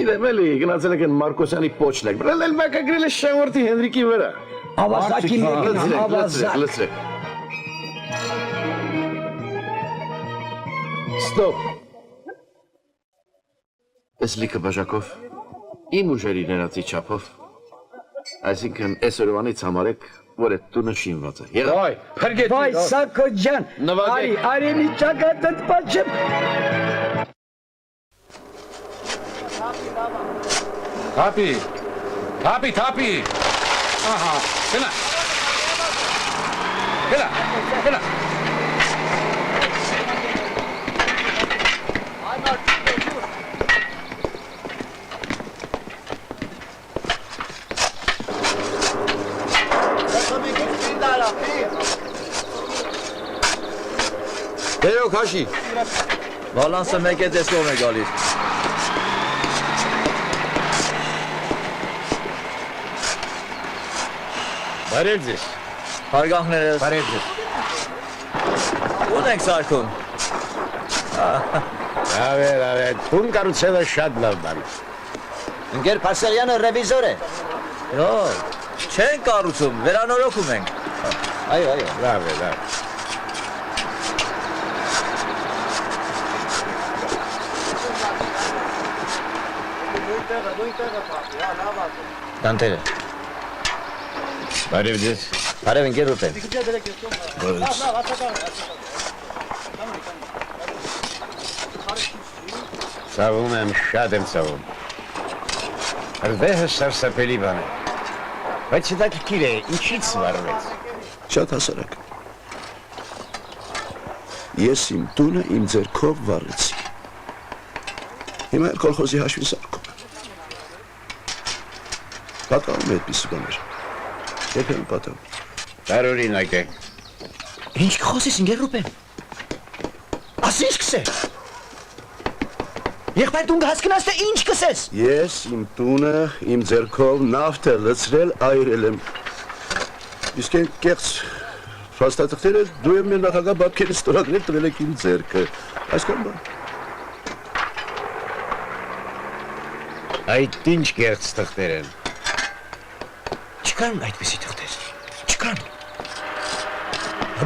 Իդեմ էլի, գնացել եք են Մարկոսյանի պոչն եք, բրել էլ մակագրել է շամորդի Հենրիկի վրա։ Ավազակի մեկին, ավազակ։ Լսրեք։ Ստոպ։ Էս լիքը բաժակով, իմ ուժերի ներածի չափով, այսինքն այսօրվանից համարեք, որ այդ տունը շինված է։ Եղա։ Վայ, փրկեցի։ Վայ, Սակո ջան, Նվագեք։ արի ճակատդ պաչեմ։ Թափի, թափի, թափի։ Ահա, գնա։ Գնա, գնա։ Դերո քաշի։ Բալանսը մեկ է տեսնով է գալիս։ Բարև ձեզ։ Հարգանքներս։ Բարև ձեզ։ Ո՞ւն եք սարքում։ Ավեր, տուն կառուցելը շատ լավ բան։ Ընկեր Փարսելյանը ռևիզոր է։ Հո, չեն կառուցում, վերանորոգում ենք։ Այո։ Լավ է, լավ։ Դանտերը։ Բարև ձեզ։ Բարև ընկեր Ռուբեն։ Ցավում եմ, շատ եմ ցավում։ Րվեհը սարսափելի բան է։ Բայց դա քիր է, ինչից վարվեց։ Շատ հասարակ։ Ես իմ տունը իմ ձեռքով վառեցի։ Հիմա կոլխոզի հաշվին սարքում եմ։ Պատահում է այդպիսի բաներ։ Երբեմն պատահում։ Տարօրինակ է։ Ինչ կխոսես ընկեր Ռուբեն։ Ասի ինչ կսե։ Եղբայր դու հասկնաս թե ինչ կսես։ Ես իմ տունը իմ ձեռքով նավթ է լցրել այրել եմ։ Իսկ այն կեղծ փաստաթղթերը դու եմ մեր նախագահ բաբքերից ստորագրել տվել եք իմ ձեռքը։ Այսքան բան։ Այդ ինչ կերծ թղթեր են։ Չկան այդպիսի թղթեր։ Չկան։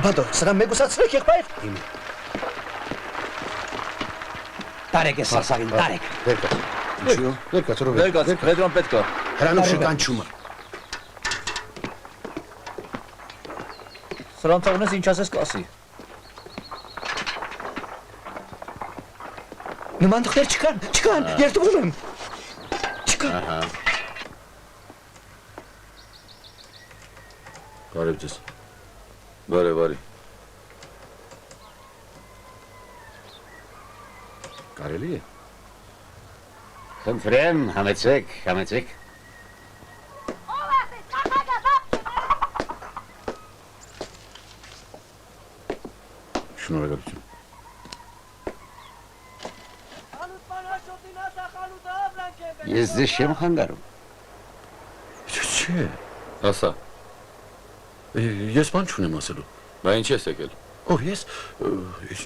Բադո, սրա մեգուսացրեք եղբայր։ Տարեք է սասարին, տարեք։ Ինչու՞։ Ներկա ծրով։ Վերկաց, Պետրոն պետք է։ Հրանուշը կանչումը։ Սրան թողնես ինչ ասես կասի։ Նման թղթեր չկան, երդվում եմ։ Չկան։ Բարև ձեզ։ Բարև։ Կարելի է։ Խնդրեմ, համեցեք։ Շնորհակալություն։ Ես ձեզ չեմ խանգարում։ Չէ։ Ասա։ Ես բան չունեմ ասելու։ Բա ինչ ես եկել։ Ո՞վ ես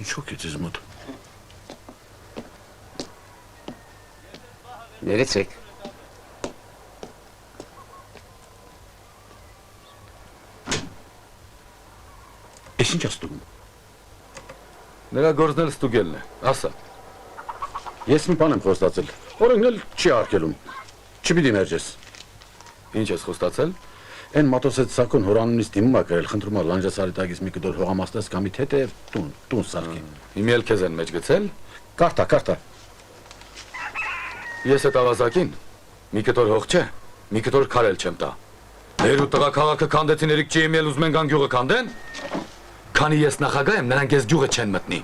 ինչու՞ է ձեզ մոտ։ Ներեցեք։ Ես ինչ աստուգում։ Նրա գործն էլ ստուգելն է, ասա։ Ես մի բան եմ խոստացել։ Օրենքն էլ չի արգելում։ Չպիտի մերջես։ Ինչ ես խոստացել։ Այն մատոսեց Սակոն հորանունից դիմում ա գրել, խնդրում ա լանջասարի տակից մի կտոր հողամաստես կամի թեթև տուն սարքի։ Հիմի էլ քեզ են մեջ գցել։ Կարտա։ Ես այդ ավազակին մի կտոր հող չէ, մի կտոր քարել չեմ տա։ Ներու տղա քաղաքը քանդեցիներիք չի իմել ուզում են գան գյուղը քանդեն։ Քանի ես նախագահ եմ, նրանք ես գյուղը չեն մտնի։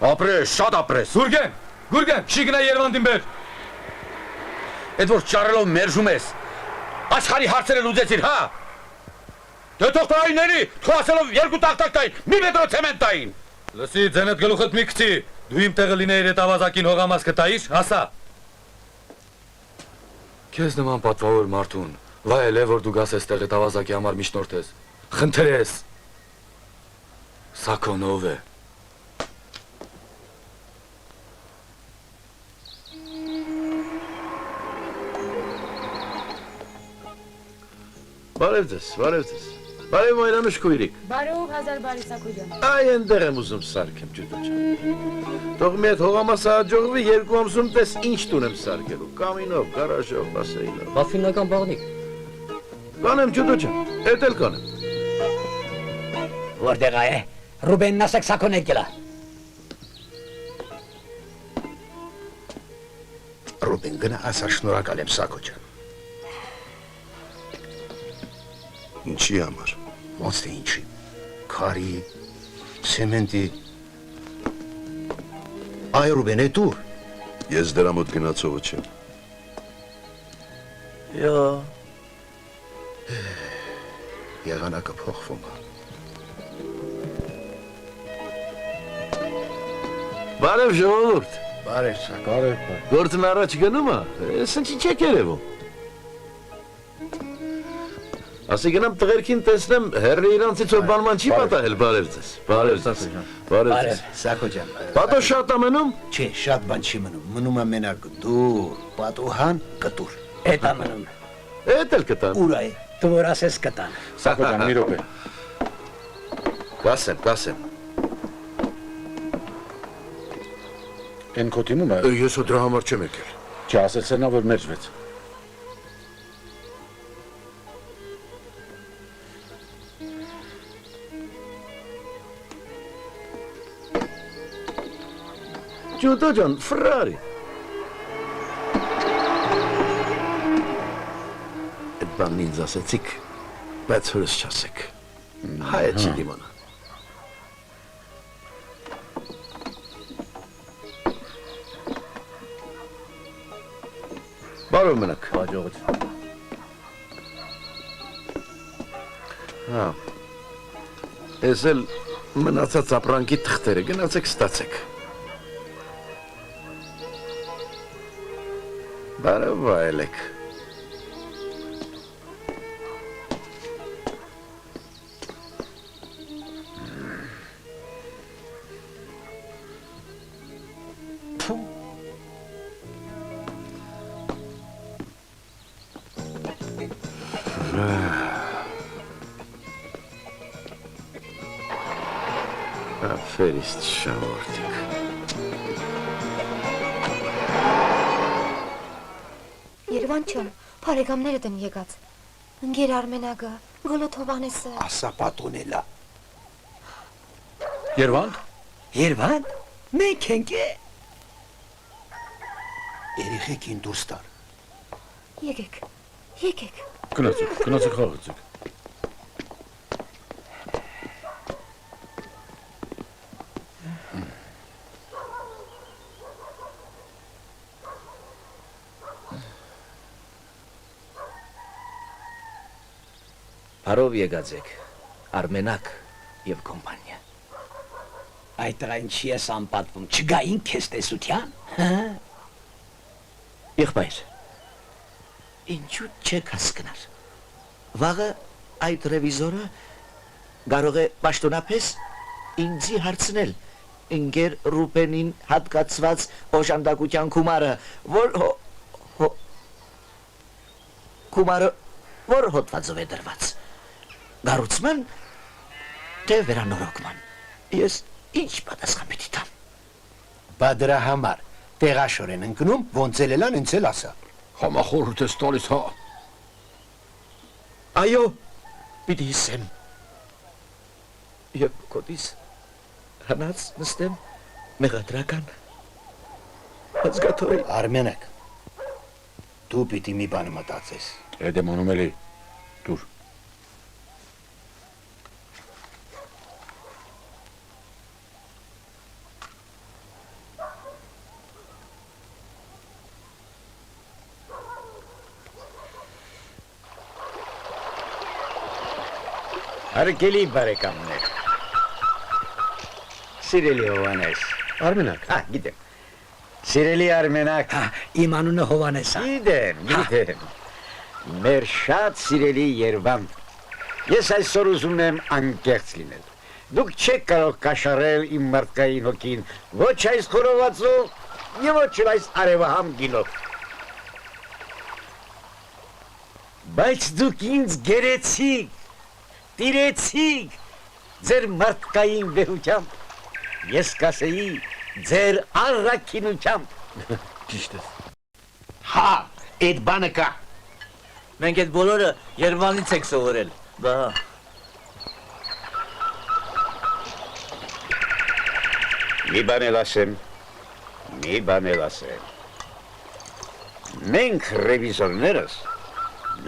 Ապրես, շատ ապրես։ Գուրգեն, շիգնա Երևանդին բեր։ Այդ որ ճարելով մերժում ես։ Աշխարհի հարցերը լուծեցիր, հա։ Դե թող տայինների, թողասելով երկու տակ տային, մի մետրո ցեմենտ տային։ Լսի, ձենդ գլուխդ մի գցի։ Դու իմ տեղը լինեիր այդ ավազակին հողամաս կտայիր, հասա։ Քեզ նման պատվավոր մարդուն, վայել է, որ դու գաս այստեղ այդ ավազակի համար միջնորդես։ Խնդրես։ Սակոն ով է։ Բարև ձեզ։ Բարև Մայրամիշ քույրիկ։ Բարով հազար բարի Սակոջան։ Այ այնտեղ եմ ուզում սարքեմ ջուտա ջան։ Թող մի հատ հողամասը հաջողվի 2 ամսում տես ինչ տուն եմ սարքելու։ Կամինով, գարաժով, բասեինով։ Բաֆինական բաղնիկ։ Կանեմ ջուտա ջան, էդ էլ կանեմ։ Որտեղ է։ Ռուբենն ասեք Սակոն եկելա։ Ռուբեն գնա ասա շնորհակալ եմ Սակո ջան։ Ինչի համար։ Ոնց թե ինչի։ Քարի, ցեմենտի։ Այ Ռուբեն, դու։ Ես դրա մոտ գնացողը չեմ։ Յա։ Եղանակը փոխվում է։ Բարև ժողովուրդ։ Բարև Սակո։ Գործն առաջ գնում է։ Ես ինչ եք երևում։ Ասի գնամ տղերքին տեսնեմ, հեռի իրանցից որ բանման չի պատահել, բարև ձեզ։ Բարև ձեզ։ Բարև ձեզ։ Սակո ջան։ Պատո շատ է մնում։ Չէ, շատ բան չի մնում։ Մնում է մենակ դուր, պատուհան, կտուր։ Էդ է մնում։ Էդ էլ կտան։ Ուր է։ Դու որ ասես կտան։ Սակո ջան, մի րոպե։ Կասեմ։ Են քո թիմում է։ Ես ու դրա համար չեմ եկել։ Չասեցել նա որ մեջվեց։ Ջուտո ջան, ֆրարի։ Այդ բանն ինձ ասեցիք, բայց հորս չասեք։ Հայ չի դիմանա։ Բարով մնաք։ Հաջողություն։ Հա։ Ես էլ մնացած ապրանքի թղթերը գնացեք ստացեք։ Բարև վայելեք։ Աֆերիստ շամորդիկ։ Երևան չեմ, բարեկամներդ են եկած։ Ընկեր Արմենագը, Գոլոտ Հովանեսը։ Ասա պատունելա։ Երվանդ։ Երևան։ Մենք ենք է։ Երեխեքին դուրս տար։ Եկեք։ Գնացեք խաղացեք։ Բարով եկած եք, Արմենակ և կոմպանիա։ Այդ տղա ինչի ես անպատվում, չգային քեզ տեսության, հա։ Եղբայր, ինչու չեք հասկնար։ Վաղը այդ ռևիզորը կարող է պաշտոնապես ինձի հարցնել ընկեր Ռուբենին հատկացված օժանդակության գումարը, որ հոդվածով է դրված։ Գառուցման թե վերանորոգման։ Ես ինչ պատասխան պիտի տամ։ Բա դրա համար տեղաշորեն ընկնում, ոնց էլ էլան ինձ էլ ասա։ Համախորհուրդ ես տալիս, հա։ Այո, պիտի հիսեմ։ Եվ կոտիս հնաց նստեմ մեղադրական հազգաթորի։ Արմենակ, դու պիտի մի բան մտածես։ Էդ եմ անում էլի, դուր։ Հարգելի բարեկամներ։ Սիրելի Հովանես։ Արմենակ։ Հա, գիտեմ։ Սիրելի Արմենակ։ Հա, իմ անունը Հովանես է։ Գիտեմ։ Մեր շատ սիրելի Երևան։ Ես այսօր ուզում եմ անկեղծ լինել։ Դուք չեք կարող կաշառել իմ մարդկային հոգին, ոչ այս խորովածով, եւ ոչ այս արևահամ գինով։ Բայց դուք ինձ գերեցիք, տիրեցիք ձեր մարդկային վեհությամբ, ես կասեի ձեր առաքինությամբ։ Ճիշտ է։ Հա, այդ բանը կա։ Մենք այդ բոլորը Երևանից ենք սովորել։ Բա։ Մի բան էլ ասեմ, մի բան էլ ասեմ։ Մենք ռևիզորներս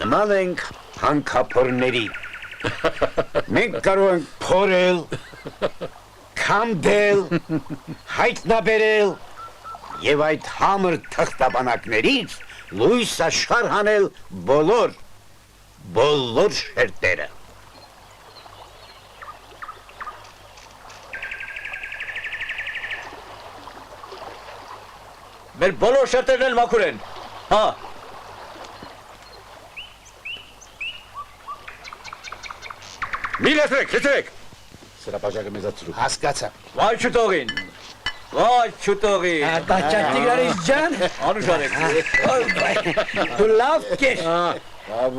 նման ենք հանքափորների։ Մենք կարող ենք փորել, քանդել, հայտնաբերել եւ այդ համր թղթաբանակներից լույս աշխարհ հանել բոլոր շերտերը։ Մեր բոլոր շերտերն էլ մաքուր են։ Հա։ Մի լսեք։ Սրա բաժակը մեզացրու։ Հասկացա։ Վայ չուտողին։ Վայ չուտողին։ Տիգրարիս ջան, Անուշարեք։ դու լավ կես։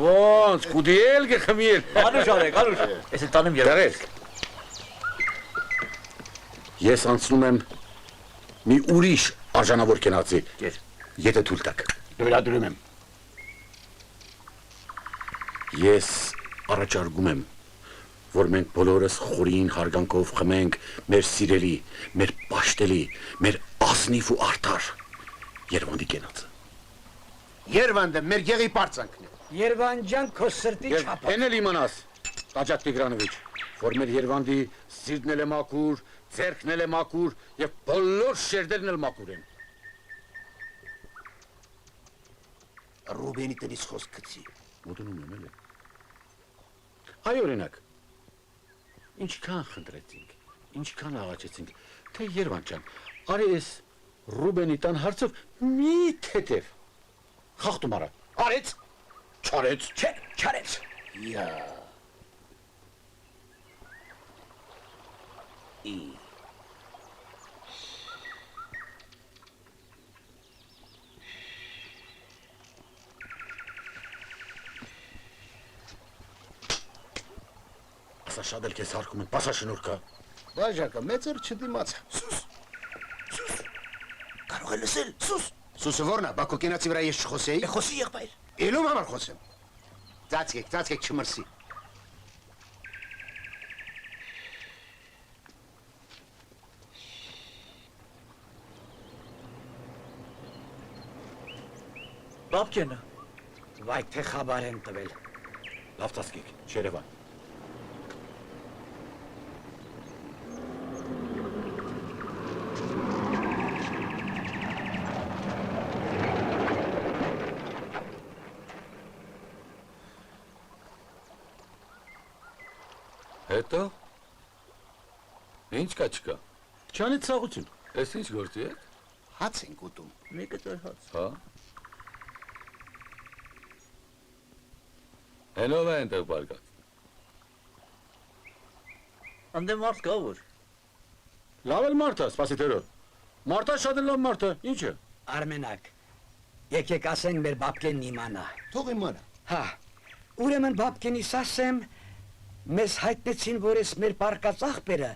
Ոնց, կուդիել գխմիր։ Անուշարեք, անուշ։ Ես էլ տանեմ Դարես։ Ես անցնում եմ մի ուրիշ արժանավոր կենացի։ Եթե թույլ տաք։ Վերադրում եմ։ Ես առաջարկում եմ, որ մենք բոլորս խորին հարգանքով խմենք մեր սիրելի, մեր պաշտելի, մեր ազնիվ ու արդար Երևանի կենացը։ Երևանը մեր գեղի պարծանքն է։ Երևան ջան, քո սրտի չափը։ Հեն էլ իմանաս, Տաջատ Տիգրանովիչ, որ մեր Երևանի սիրտն էլ է մաքուր, ձեռքն էլ է մաքուր եւ բոլոր շերտերն էլ մաքուր են։ Ռուբենի տնից խոսք գցի։ Մոտենում եմ էլի։ Այ օրինակ։ Ինչքան խնդրեցինք, ինչքան աղաչեցինք, թե Երևան ջան, արի էս Ռուբենի տան հարցով մի թեթև խախտում արա։ Արեց։ Չարեց։ Չէ, չարեց։ Յա։ Ասա շատ էլ քեզ հարկում են, պասա շնորհքա։ Բաժակը մեծր չդիմաց։ Սուս։ Կարող է լսել, սուս։ Սուսը որն է, բակո կենացի վրա ես չխոսեի։ Խոսի եղբայր։ Էլում համար խոսեմ։ Ծածկեք չմրսի։ Բաբկենը։ Վայ, թե խաբար են տվել։ Լավ ծածկեք, Երևան։ Հետո։ Ինչ կա չկա։ Չանի ցաղություն։ Էս ինչ գործի է։ Հաց ենք ուտում։ Մի կտոր հաց։ Հա։ Հենով է այնտեղ բարգած։ Անդե մարդ կա որ։ Լավ էլ մարդ է, սպասի թերո։ Մարդը շատ էլ լավ մարդ է, ինչ է։ Արմենակ, եկեք ասենք մեր բաբկենն իմանա։ Թող իմանա։ Հա, ուրեմն բաբկենիս ասեմ, մեզ հայտնեցին, որ ես մեր պարկած աղբերը,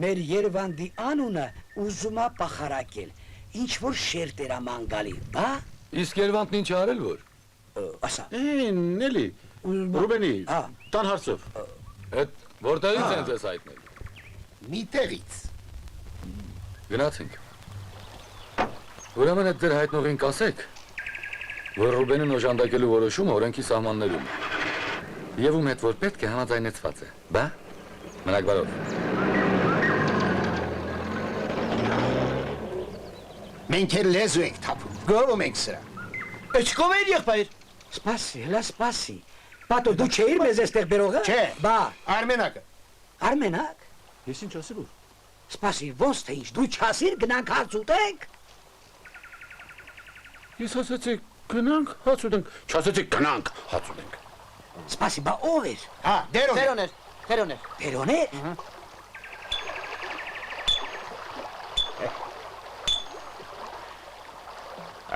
մեր Երևանդի անունը ուզում է պախարակել, ինչ որ շերտեր աման գալի, բա։ Իսկ Երևանն ինչ արել որ։ Ասա։ Նելի, Ռուբենի, տան հարցով։ Այդ որտեղից են ձեզ հայտնել։ Մի տեղից։ Գնացինք։ Ուրեմն այդ դեր հայտնողին կասեք, որ Ռուբենին օժանդակելու որոշումը օրենքի սահմաններում է։ Եվ ում հետ որ պետք է համաձայնեցված է, բա։ Մնաք բարով։ Մենք էլ լեզու ենք թափում, գովում ենք սրա։ Էչկով էր եղբայր։ Սպասի, հլա սպասի։ Պատո դու չէիր մեզ էստեղ բերողը։ Չէ։ Բա։ Արմենակը։ Արմենակ։ Ես ինչ ասել որ։ Սպասի, ոնց թե ինչ, դու չասիր գնանք հաց ուտենք։ Ես ասացի գնանք հաց ուտենք, չասացի գնանք հաց ուտենք։ Սպասի, բա ով էր։ Հա, դերոն։ Տերոն էր։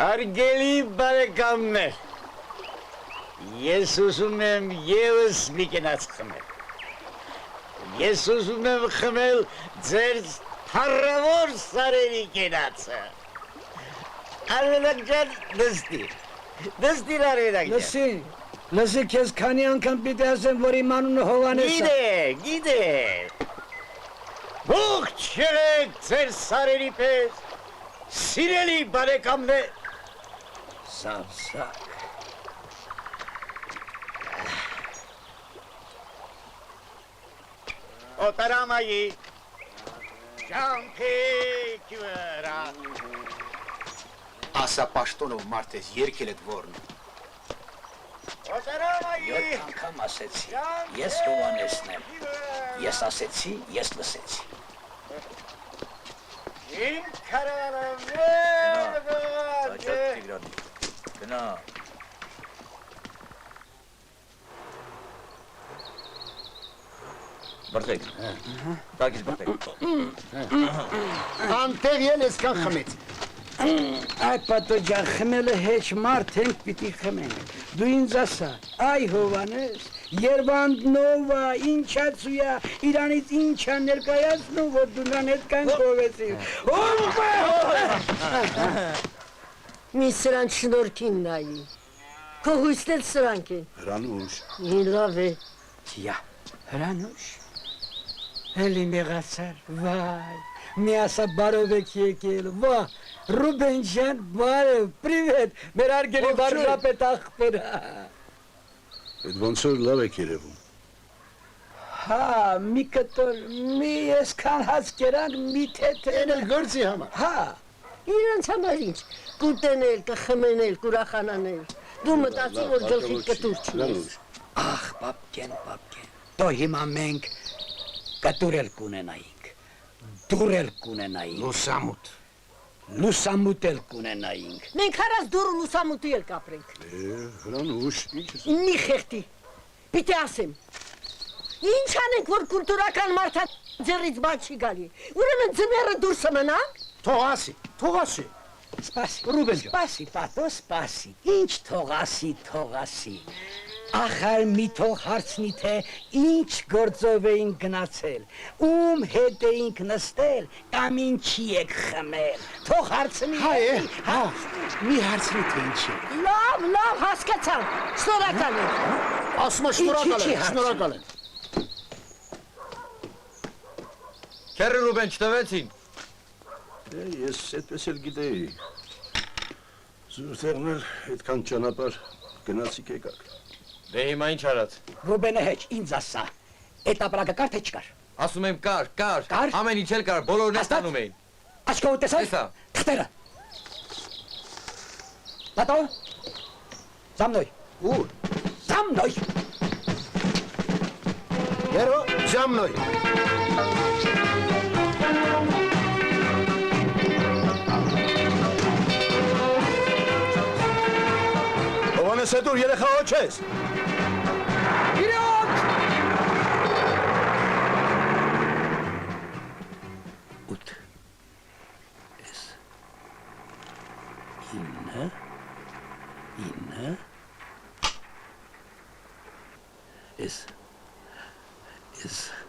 Արգելի բարեկամներ, ես ուզում եմ ևս մի կենաց խմել։ Ես ուզում եմ խմել ձեր փառավոր սարերի կենացը։ Արվելակ ջան, նստիր Արվելակ ջան։ Լսի քեզ քանի անգամ պիտի ասեմ, որ իմ անունը Հովհաննես է։ Գիտե։ Ողջ եղեք ձեր սարերի պես, սիրելի բարեկամներ։ Սավսակ։ Օտարամայի շամփեկ վրա։ Ասա պաշտոնով մարդես երկել էդ որն։ Օտարամայի 7 անգամ ասեցի, ես Հովհաննեսն եմ։ Ես ասեցի, ես լսեցի։ Իմ քարավանը Գնա։ Բրտեք։ Տակից բրտեք։ Անտեղ ես կան խմեց։ Այ պատոջան խմելը հեչ մարդ ենք պիտի խմենք։ Դու ինձ ասա, այ Հովհաննես, Երվանդ նովա, ինչա ծույա, իրանից ինչա ներկայացնում, որ դու նրան հետ կան կովեցի։ Մի սրանք շնորքին նայի։ Քո հույսն էլ սրանք են։ Հրանուշ։ Լավ է։ Տիա, հրանուշ։ Էլի մեղացար, վայ, մի ասա բարով եք եկել, վա, Ռուբեն ջան, բարև, պրիվետ, մեր արգելի վարժապետ աղբերա։ Այդ ոնց որ լավ եք երևում։ Հա, մի կտոր, մի եսքան հաց կերանք, մի թեթեր։ Են էլ գործի համար։ Հա, Իրանց համար ինչ, կուտենել, կխմենել, կուրախանանել։ Դու մտածի, որ գլխի կտուր չունես։ ախ, պապկեն, դո հիմա մենք կտուր էլ կունենայինք, դուր էլ կունենայինք։ Լուսամուտ էլ կունենայինք։ Մենք հարած դուր ու լուսամուտի էլ կապրենք։ Հրանուշ, ինչ ես։ Մի խեղտի, պիտի ասեմ։ Ինչ անենք, որ կուլտուրական մարդա ձեռից բան չի գալի։ Ուրեմն ձմերը դուրսը մնանք։ Թող ասի։ Սպասի, Ռուբեն ջան։ Սպասի, պատո, սպասի։ Ինչ թողասի։ Ախար մի թող հարցնի, թե ինչ գործով էին գնացել, ում հետ էինք նստել, կամ ինչի եք խմել, թող հարցնի։ Հա, մի հարցնի թե ինչի։ Լավ, հասկացան, շնորհակալ եմ։ Ասում շնորհակալ եմ։ Քերը Ռուբեն չտվեցին։ Ես այդպես էլ գիտեի։ Զուրթերն էլ այդքան ճանապարհ գնացիք եկաք։ Դե հիմա ինչ արած։ Ռուբենը հեչ, ինձ ասա, էդ ապրակը կար թե չկար։ Ասում եմ կար։ Կար։ Ամեն ինչ էլ կար, բոլորն է ստանում էին։ Աչքով տեսա։ Թղթերը։ Պատո։ Զամնոյ։ Ուր։ Զամնոյ։ Երո, զամնոյ։ Հովհաննես դու երեխա ոչ ես։ Իրոք։ 8 Էս 9 Էս 10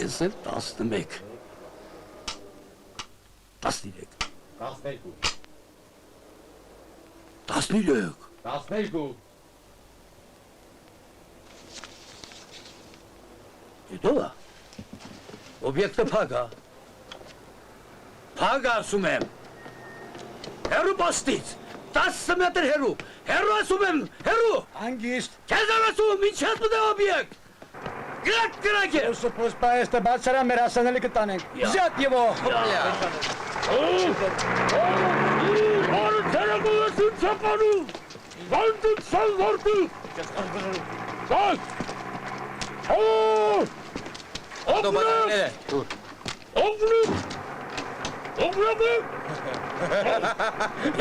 Ես էլ 11 13 Դու օբյեկտը փագա ասում եմ հերու պաստից 10 մետր հերու ասում եմ հերու հանգիստ քեզ ասում ինչ ես մտե օբյեկտ Գրակ է Սուպոս պայեստը բացարա մեր ասանելի կտանենք Զյատ եվո Արը թերագուլեսին ծապանում Վանդուկ սալ վորդուկ Սակ Օգնակ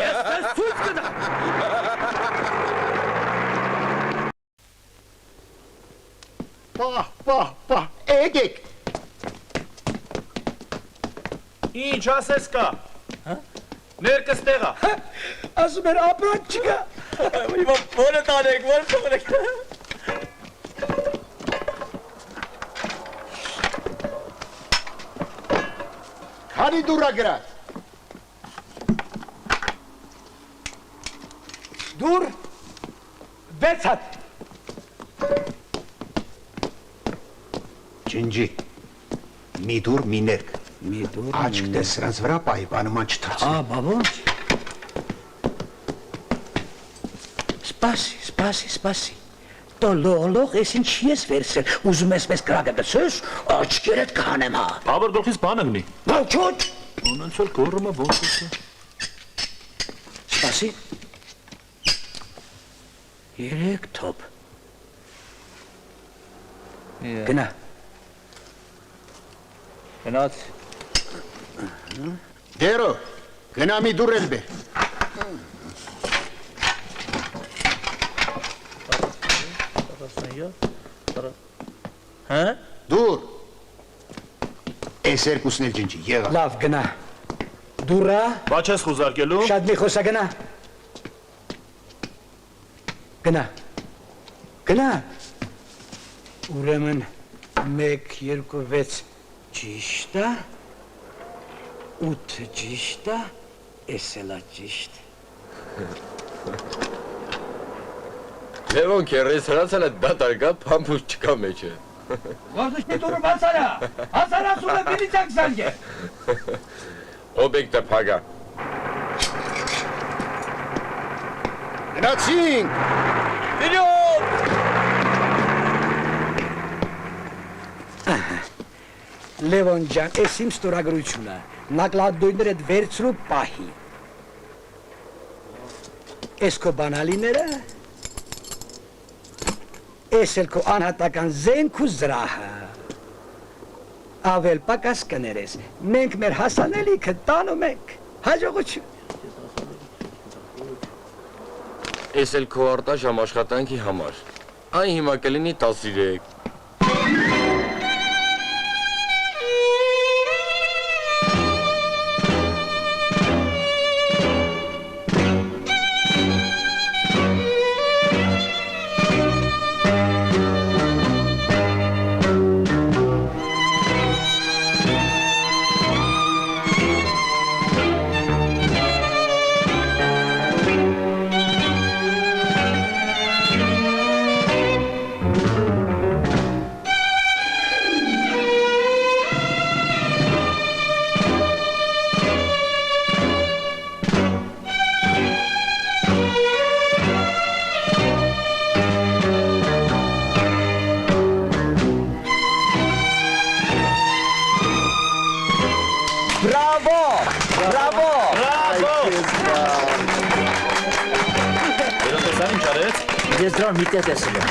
Ես տես ցույց կտա Պահ, էգեք Ինչ ասես կա Ներկս տեղա։ Ասում էր ապրանք չկա։ Իվա որը տանեք, որը թողնեք։ Քանի դուրա գրա։ Դուր 6 հատ։ Ջինջի։ Մի դուր մի ներք։ Մի դուր։ Աչք դե սրանց վրա պայ, բանման չթացի։ Բա ոնց։ Սպասի։ Տոլող ես ինչ ես վերցել, ուզում ես մեզ կրակը գցես, աչքերդ կանեմ հա։ Բաբր գլխից բան ըգնի։ Ոչոտ։ Ոնց էլ գորրումը ոնց է։ Սպասի։ 3 թոփ։ Գնա։ Գնաց։ Դերո, գնա մի դուր էլ բեր։ Հա? Դուր։ Այս երկուսն էլ ջինջի, եղա։ Լավ, գնա։ Դուրա։ Բաչ ես խուզարկելու։ Շատ մի խոսա գնա։ Գնա։ Ուրեմն 1, 2, 6 ճիշտ է, 8 ճիշտ է, էս էլ է ճիշտ։ Լևոն քերես հրացել է դատարկա փամփուշ չկա մեջը։ Ոզնիշ դուրը բացարա, ասում է միլիցիան զանգե։ Օբյեկտը փագա։ Գնացինք։ Վիրյոտ։ Լևոն ջան, էս իմ ստորագրությունը, նակլադույները վերցրու պահի։ Էս քո բանալիները, էս էլ քո անհատական զենք ու զրահը։ Ավել պակաս կներես, մենք մեր հասանելիքը տանում ենք, հաջողություն։ Էս էլ քո արտաժամ աշխատանքի համար։ Այն հիմա կլինի 13։ Ես դրան մի տեղ տեսել եմ։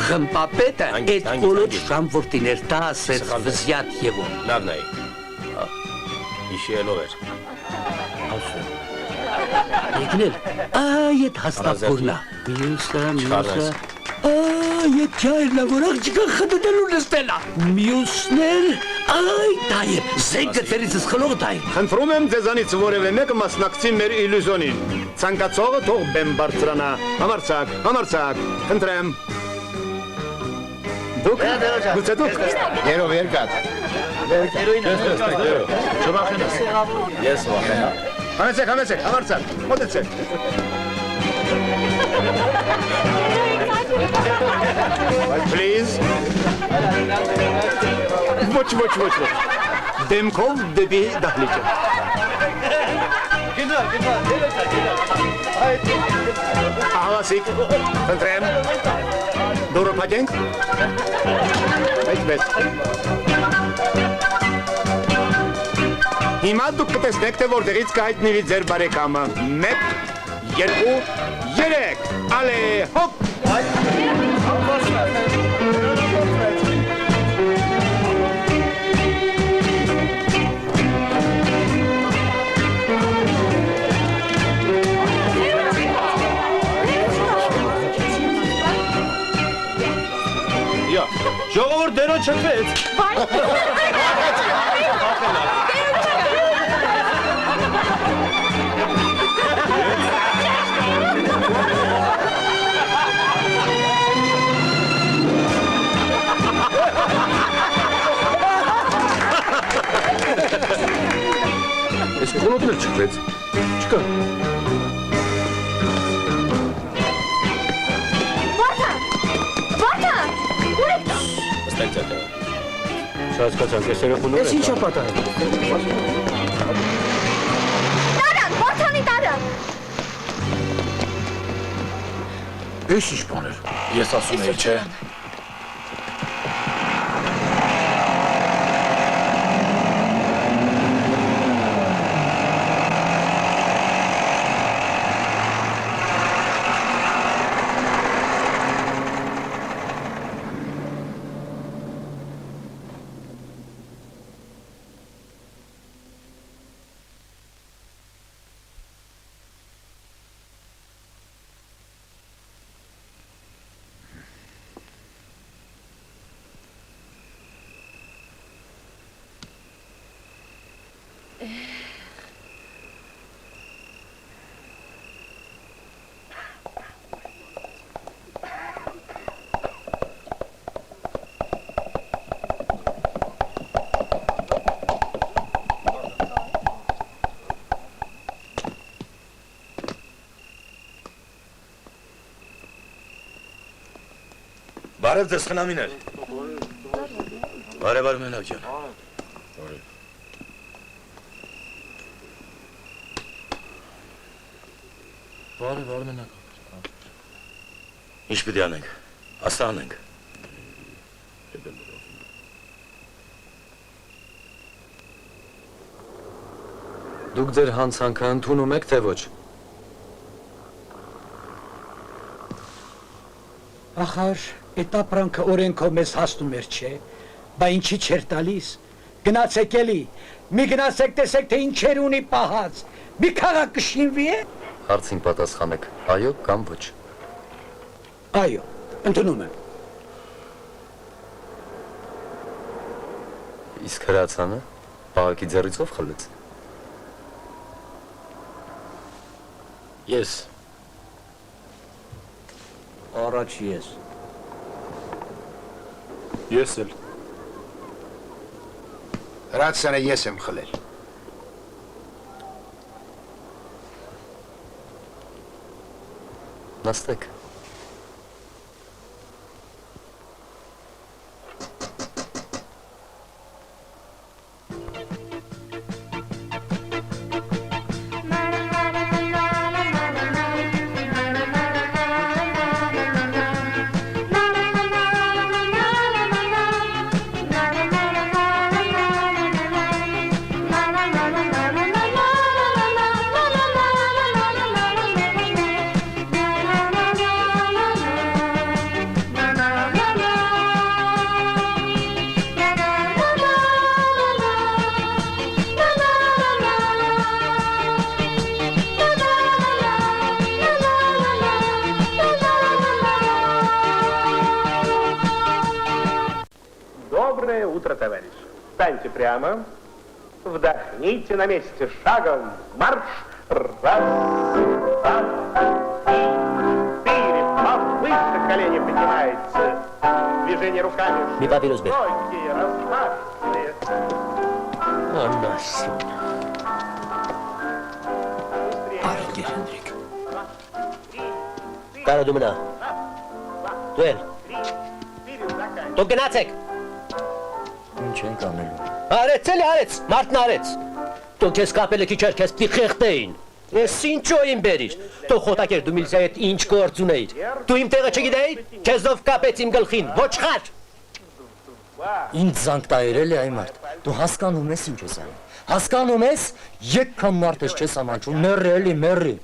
Խմպապետը այդ բոլոր շամվորտիներ տա ասեց վզյատ եվո։ Լավ նայ։ Իշիելով էր։ Եկնել, այդ հաստապորնա։ Մյուսը։ Ետ ջայրնա, որ աղջիկը խտտելու նստելա։ Մյուսներ, դայր, զենքը տերիցս խլողը դայր։ Խնդրում եմ ձեզանից որևէ մեկը մասնակցի մեր իլյուզոնին։ Ցանկացողը թող բեմ բարձրանա։ Համարցակ, խնդրեմ։ Դուք, գուցե դուք։ Երով երկատ։ Չվախենաս։ Ես վախենա։ Համեցեք, համարցակ, մոտեցեք։ Please. Ոչ։ Դեմքով դեպի դահլիճը։ Գնա։ Ահավասիկ, խնդրեմ։ Դուրը փակենք։ Այդպես։ Հիմա դուք կտեսնեք, թե որտեղից կհայտնվի ձեր բարեկամը։ 1, 2, 3, ալե, հոպ։ Կոնոն չքվեց։ Ես կոնոտն էլ չքվեց։ Չկա։ Հասկացանք, ես երեխուներ Ես ինչ ապատահել։ Տարան, Վարդանի տարան։ Ես ինչ բան էր։ Ես ասում էի, չէ։ Բարև ձեզ խնամիներ։ Բարև Արմենակ ջան։ Բարև Արմենակ։ Ինչ պիտի անենք։ Ասա անենք։ Դուք ձեր հանցանքը ընդունում եք, թե ոչ։ Ախար, այդ ապրանքը օրենքով մեզ հասնում էր, չէ, բա ինչի չեր տալիս, գնացեք էլի, մի գնացեք տեսեք, թե ինչեր ունի պահած, մի քաղաք կշինվի է։ Հարցին պատասխանեք, այո կամ ոչ։ Այո, ընդունում եմ։ Իսկ հրացանը պահակի ձեռիցով խլեց։ Ես։ Առաջ ես։ Ես էլ։ Հրացանը ես եմ խլել։ Նստեք։ Доброе утро, товарищ. Встаньте прямо, вдохните на месте, шагом марш. Раз, два, три, четыре. Повыше колени поднимаются. Движение руками. Широкие, размашистые. Արդ էր Հնդրիկ։ Կարո դու մնա։ Դու էլ։ Դու գնացեք։ Ինչ ենք անելու։ Արեց էլի արեց, մարդն արեց։ Դու քեզ կապելը քիչ էր, քեզ պիտի խեղդեին։ Ես ինչոյին բերիր։ Դու խոտակեր դու միլիցիայի հետ ինչ գործ ունեիր։ Դու իմ տեղը չգիտեիր, քեզով կապեց իմ գլխին, ոչխար։ Ինձ զանգ տայր էլի այ մարդ։ Դու հասկանում ես ինչ ես անում։ Հասկանում ես, եկքան մարդ ես չես ամանչում, մեռի էլի, մեռի։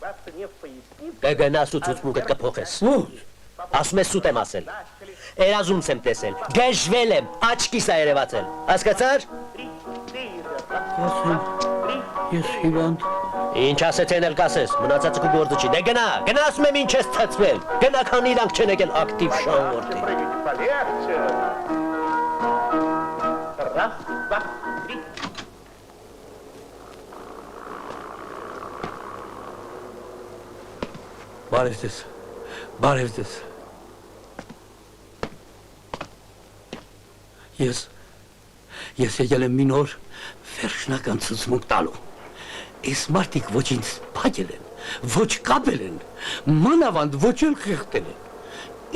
Կգնաս ու ցուցմունքդ կփոխես։ Ասում ես սուտ եմ ասել։ Երազումս եմ տեսել, գժվել եմ, աչքիս է երևացել։ Հասկացար։ Ես հիվանդ։ Ինչ ասեց են էլ կասես, մնացածը քո գործը չի։ Դե գնա, գնա ասում եմ ինչ ես ցածվել։ Գնա քան իրանք չեն եկել ակտիվ շահորդի։ два, три. Բարև ձեզ։ Ես եկել եմ մի նոր վերջնական ցուցմունք տալու։ Այս մարդիկ ոչ ինձ փակել են, ոչ կապել են, մանավանդ ոչ էլ խեղդել են։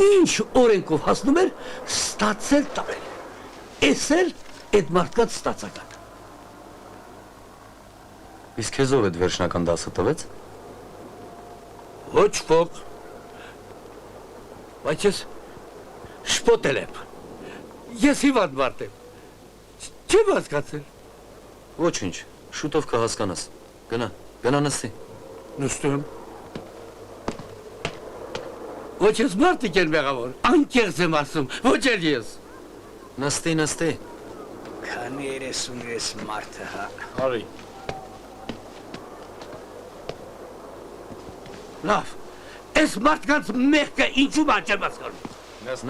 Ինչ օրենքով հասնում էր, ստացել տվել։ Էս էլ այդ մարդկանց ստացական։ Իսկ քեզ ով այդ վերջնական դասը տվեց։ Ոչ ոք։ Բայց ես շպոտել եմ։ Ես հիվանդ մարդ եմ։ Չեմ հասկացել։ Ոչինչ, շուտով կհասկանաս։ Գնա նստի։ Նստում։ Ոչ ես մարդիկ են մեղավոր, անկեղծ եմ ասում, ոչ էլ ես։ Նստի։ Քանի 36 մարդը, հա։ Արի։ Լավ, այս մարդկանց մեղքը ինչու բան չեմ հասկանում։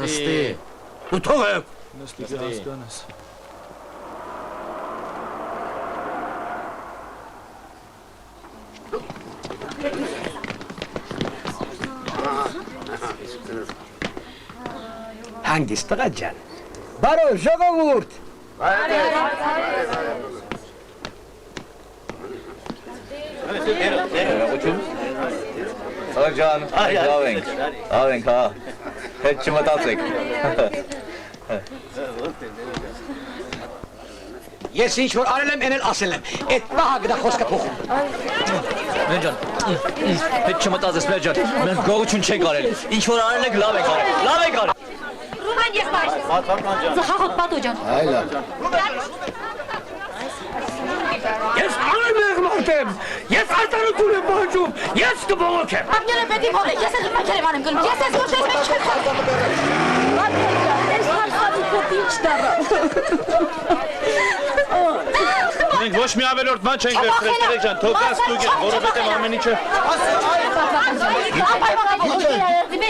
Նստի։ Ու թողեք։ Նստի հասկանաս։ Հանգիստ տղա ջան։ Բարո ժողովուրդ։ Ջան, լավ ենք, հա։ Հետ չմտածեք։ Ես ինչ որ արել եմ, էնել ասել եմ։ Այդ պահակ դա խոսքը փոխում։ Մեր ջան, հետ չմտածես, մեր ջան։ Մենք գողություն չենք արել։ Ինչ որ արել ենք, լավ ենք արել։ Ռուբեն եղբայր։ Պատվական ջան։ Զախաղոտ պատո ջան։ Այլա։ Ես անմեղ մարդ եմ, ես արտարություն եմ պահանջում, ես կբողոքեմ։ Ապները պետի փոխ է, ես ես մակեր եմ անում գնում, ես ես ոչ ես մեկ չեմ խաղում։ Ես հարցանիքով ինչ դառա։ Մենք ոչ մի ավելորդ բան չենք վերցրել, Տերեկ ջան, թող գաս դուք, որովհետև ամեն ինչը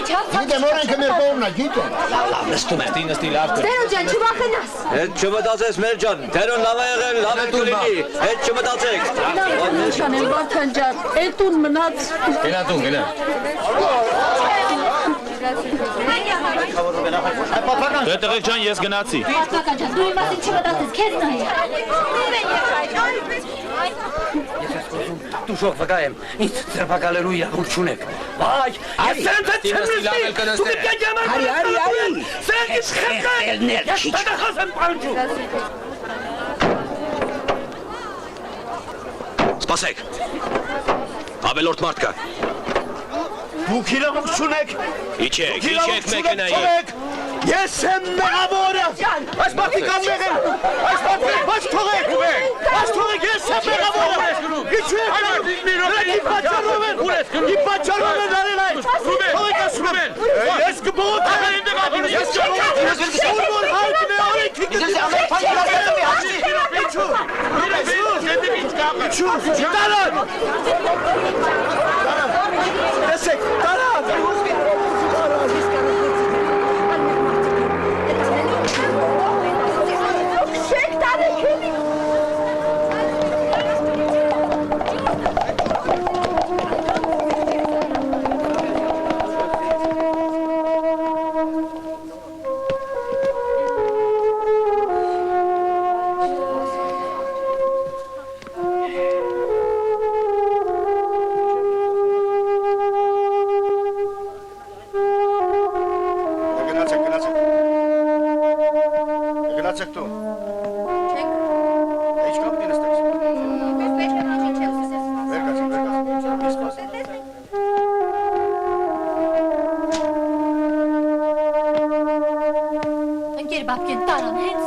Գիտեմ, օրենքը մեր կողմն է, գիտեմ։ Լավ, նստում եմ։ Նստի, լավ կր։ Տերո ջան, չվախենաս։ Հետ չմտածես, մեր ջան։ Թերոն լավ է եղել, լավ է դուլինի։ Հետ չմտածեք։ Նշանեմ Վարդան ջան, էտուն մնաց։ Գնա տուն, գնա։ Դե Տերեկ ջան, ես գնացի։ Պատվական ջան, դու իմ մասին չմտածես, քեզ նայ։ Դու շող վկա եմ, ինձ ծրպակալելու իրավունք չունեք։ Վայ, ես սրանց հետ չեմ նստի, դու պետք է գամանք Արի։ սրանք ինձ խեղդել, ես տանախոս եմ պանջում։ Սպասեք։ Ավելորդ մարդ կա։ Դուք իրավունք չունեք։ Իջեք մեքենայի։ Ես եմ մեղավորը։ Այս մարդիկ անմեղ են։ Այս մարդիկ բաց թողեք։ Բաց թողեք, ես եմ մեղավորը։ Ինչու եք անում։ Նրանք պատճառով են արել այդ։ Թողեք ասում եմ։ Ես կբողոքեմ։ Ես չեմ որ հայտնի է օրենքի Ինչու։ Տարան։ Տեսեք, տարան։ Շեք տարեքելի։ Գնացեք դու։ Ինչ կապ նստեք։ Ընկեր բապկեն տարան հենց